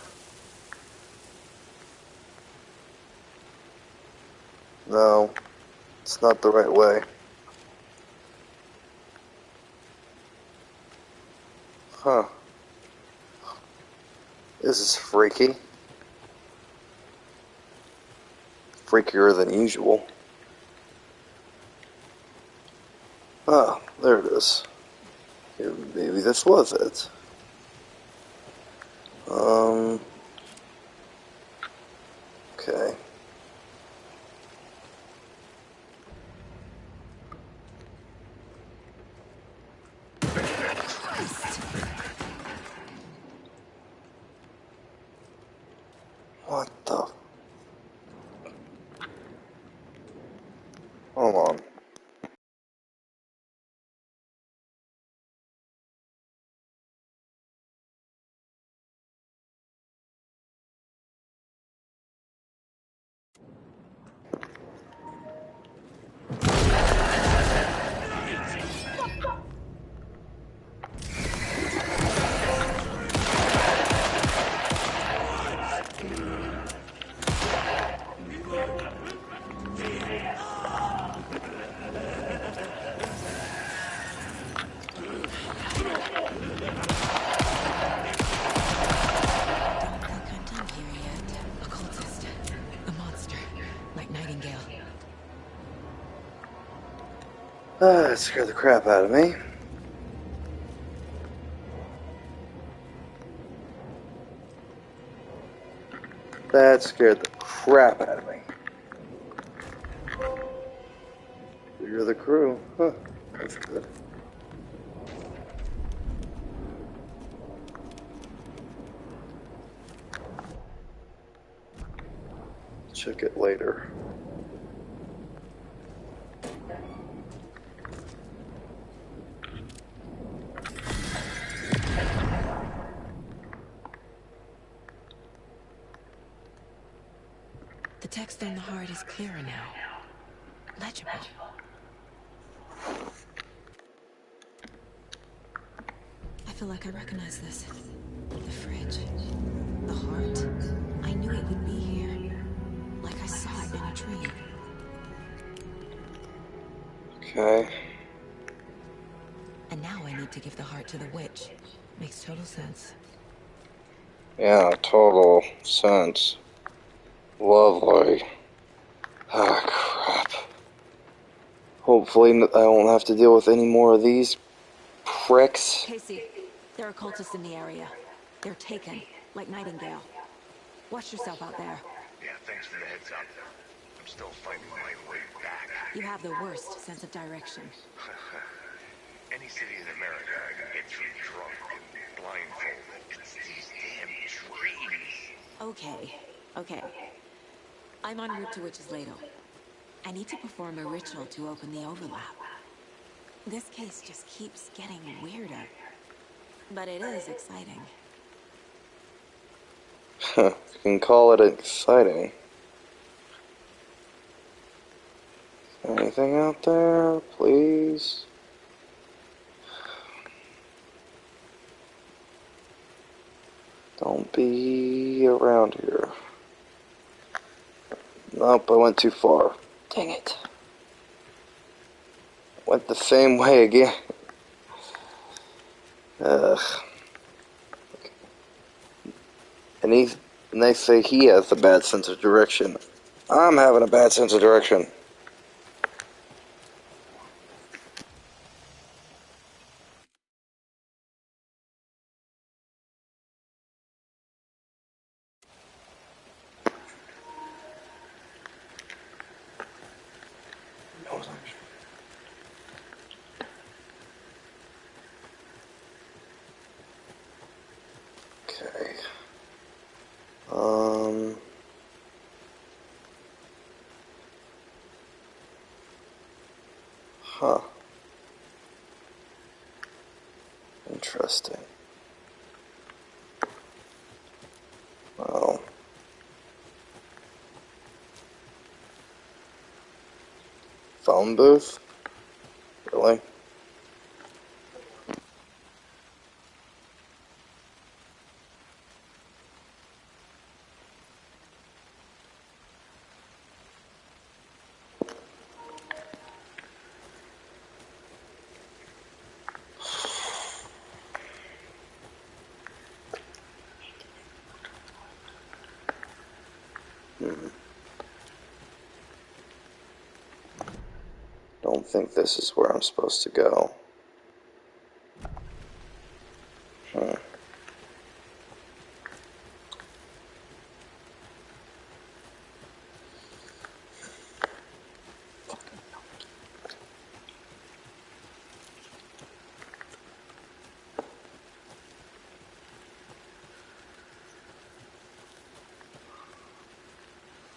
No, it's not the right way. Huh. This is freaky. Freakier than usual. Ah, there it is. Maybe this was it. Okay. What the? Hold on. That scared the crap out of me. That scared the crap out of me. You're the crew. Huh. That's good. Check it later. The text on the heart is clearer now. Legible. I feel like I recognize this. The fridge. The heart. I knew it would be here. Like I saw it in a dream. Okay. And now I need to give the heart to the witch. Makes total sense. Yeah, total sense. Lovely. Ah, crap. Hopefully I won't have to deal with any more of these pricks. Casey, there are cultists in the area. They're taken, like Nightingale. Watch yourself out there. Yeah, thanks for the heads up. I'm still finding my way back. You have the worst sense of direction. Any city in America I can get through drunk and blindfolded. It's these damn trees. Okay. I'm en route to Witch's Ladle. I need to perform a ritual to open the overlap. This case just keeps getting weirder. But it is exciting. You can call it exciting. Anything out there, please? Don't be around here. Nope, I went too far. Dang it. Went the same way again. Ugh. And they say he has a bad sense of direction. I'm having a bad sense of direction. Okay. Huh. Interesting. Well, phone booth? Really? Don't think this is where I'm supposed to go. Hmm.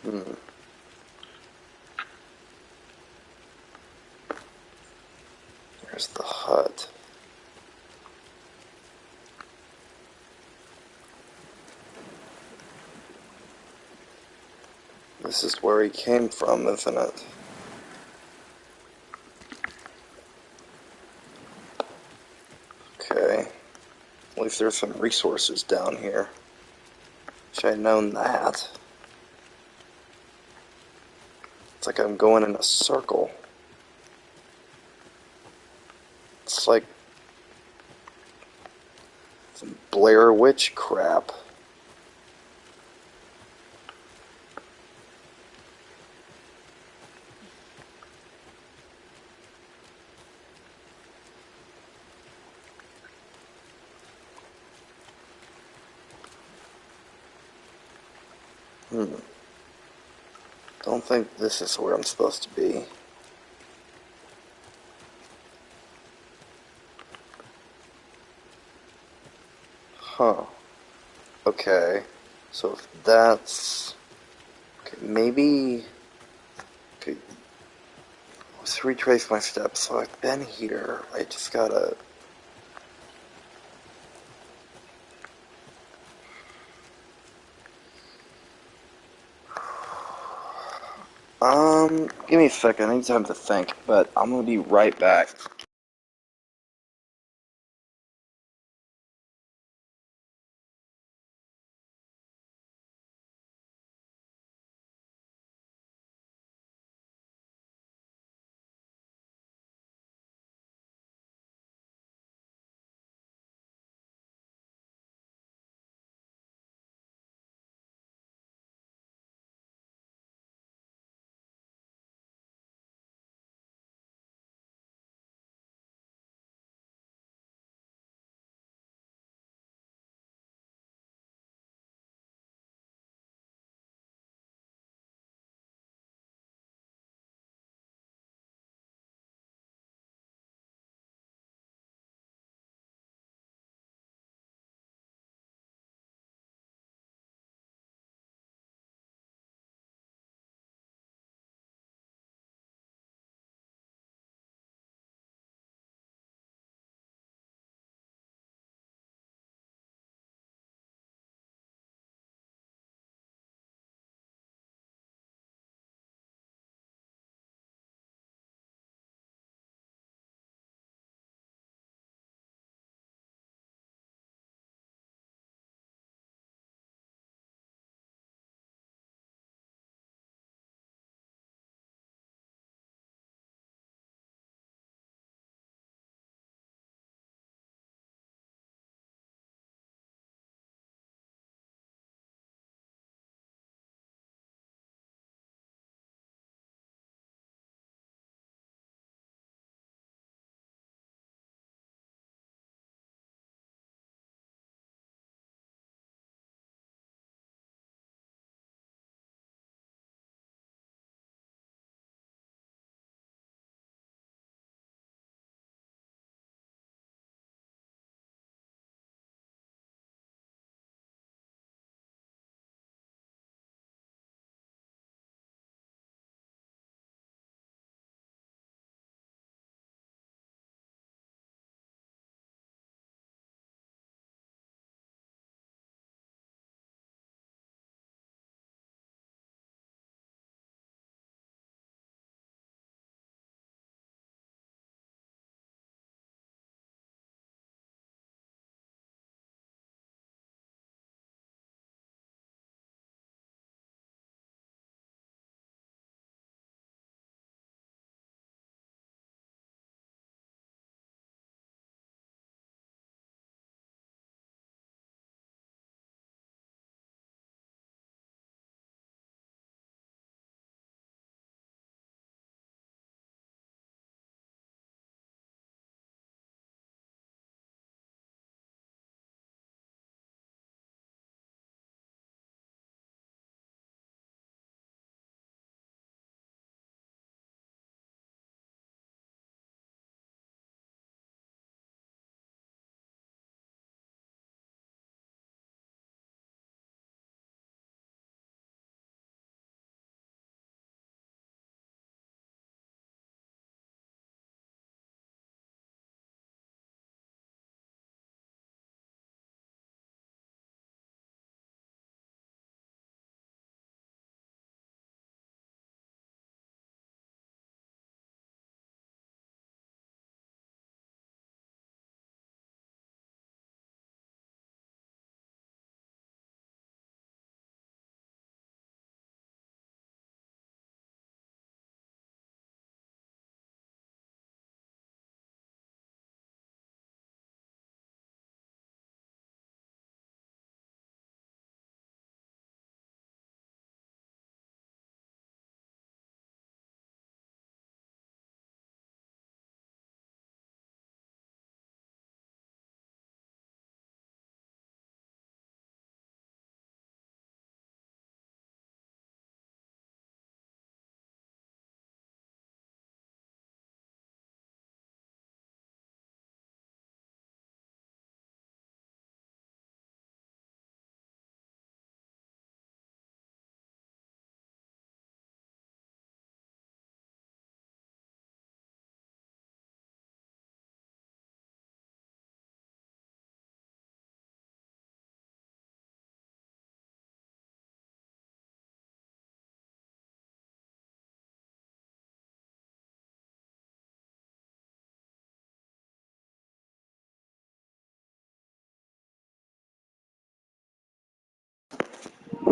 Hmm. There's the hut. This is where he came from, isn't it? Okay. At least there's some resources down here. Wish I'd known that. It's like I'm going in a circle. It's like some Blair Witch crap. Don't think this is where I'm supposed to be. Huh. Okay. So if that's... Okay, maybe... Okay, let's retrace my steps. So I've been here. I just gotta... Give me a second. I need time to think, but I'm gonna be right back.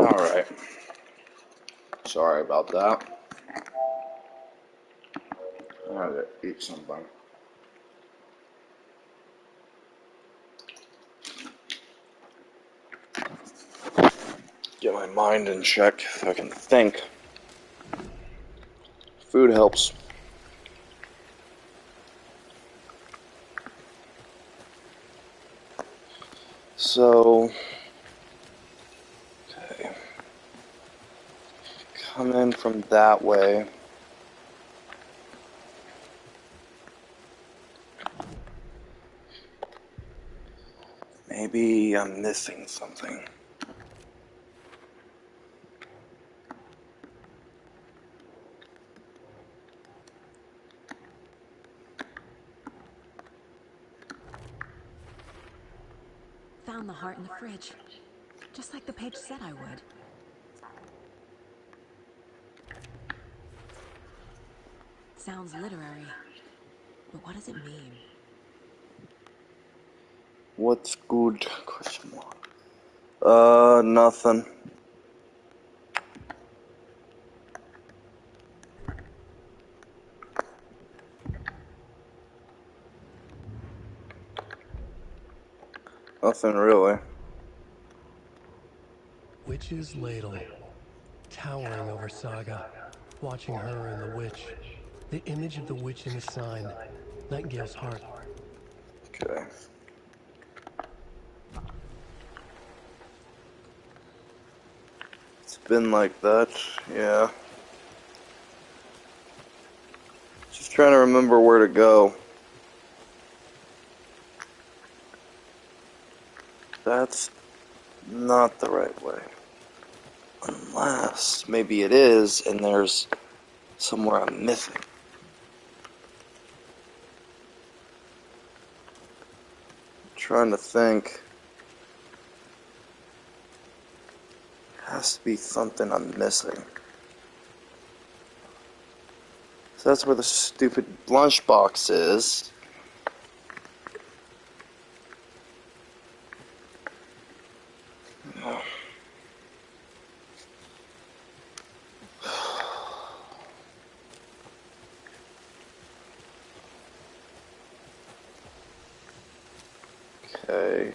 Alright. Sorry about that. I had to eat something. Get my mind in check so I can think. Food helps. So, okay. Come in from that way. Maybe I'm missing something. Found the heart in the fridge. Just like the page said I would. Sounds literary. But what does it mean? What's good? Question mark. Nothing. Nothing really. Witch's ladle, towering over Saga, watching her and the witch. The image of the witch in the sign, Nightingale's heart. Okay. It's been like that, yeah. Just trying to remember where to go. That's not the right way. Unless, maybe it is, and there's somewhere I'm missing. Trying to think. Has to be something I'm missing. So that's where the stupid lunchbox is. Okay.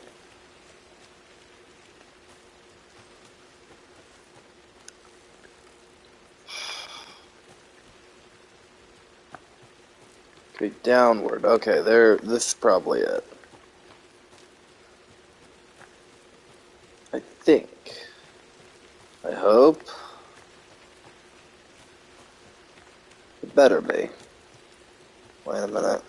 Okay, downward. Okay, there. This is probably it. I think. I hope. It better be. Wait a minute.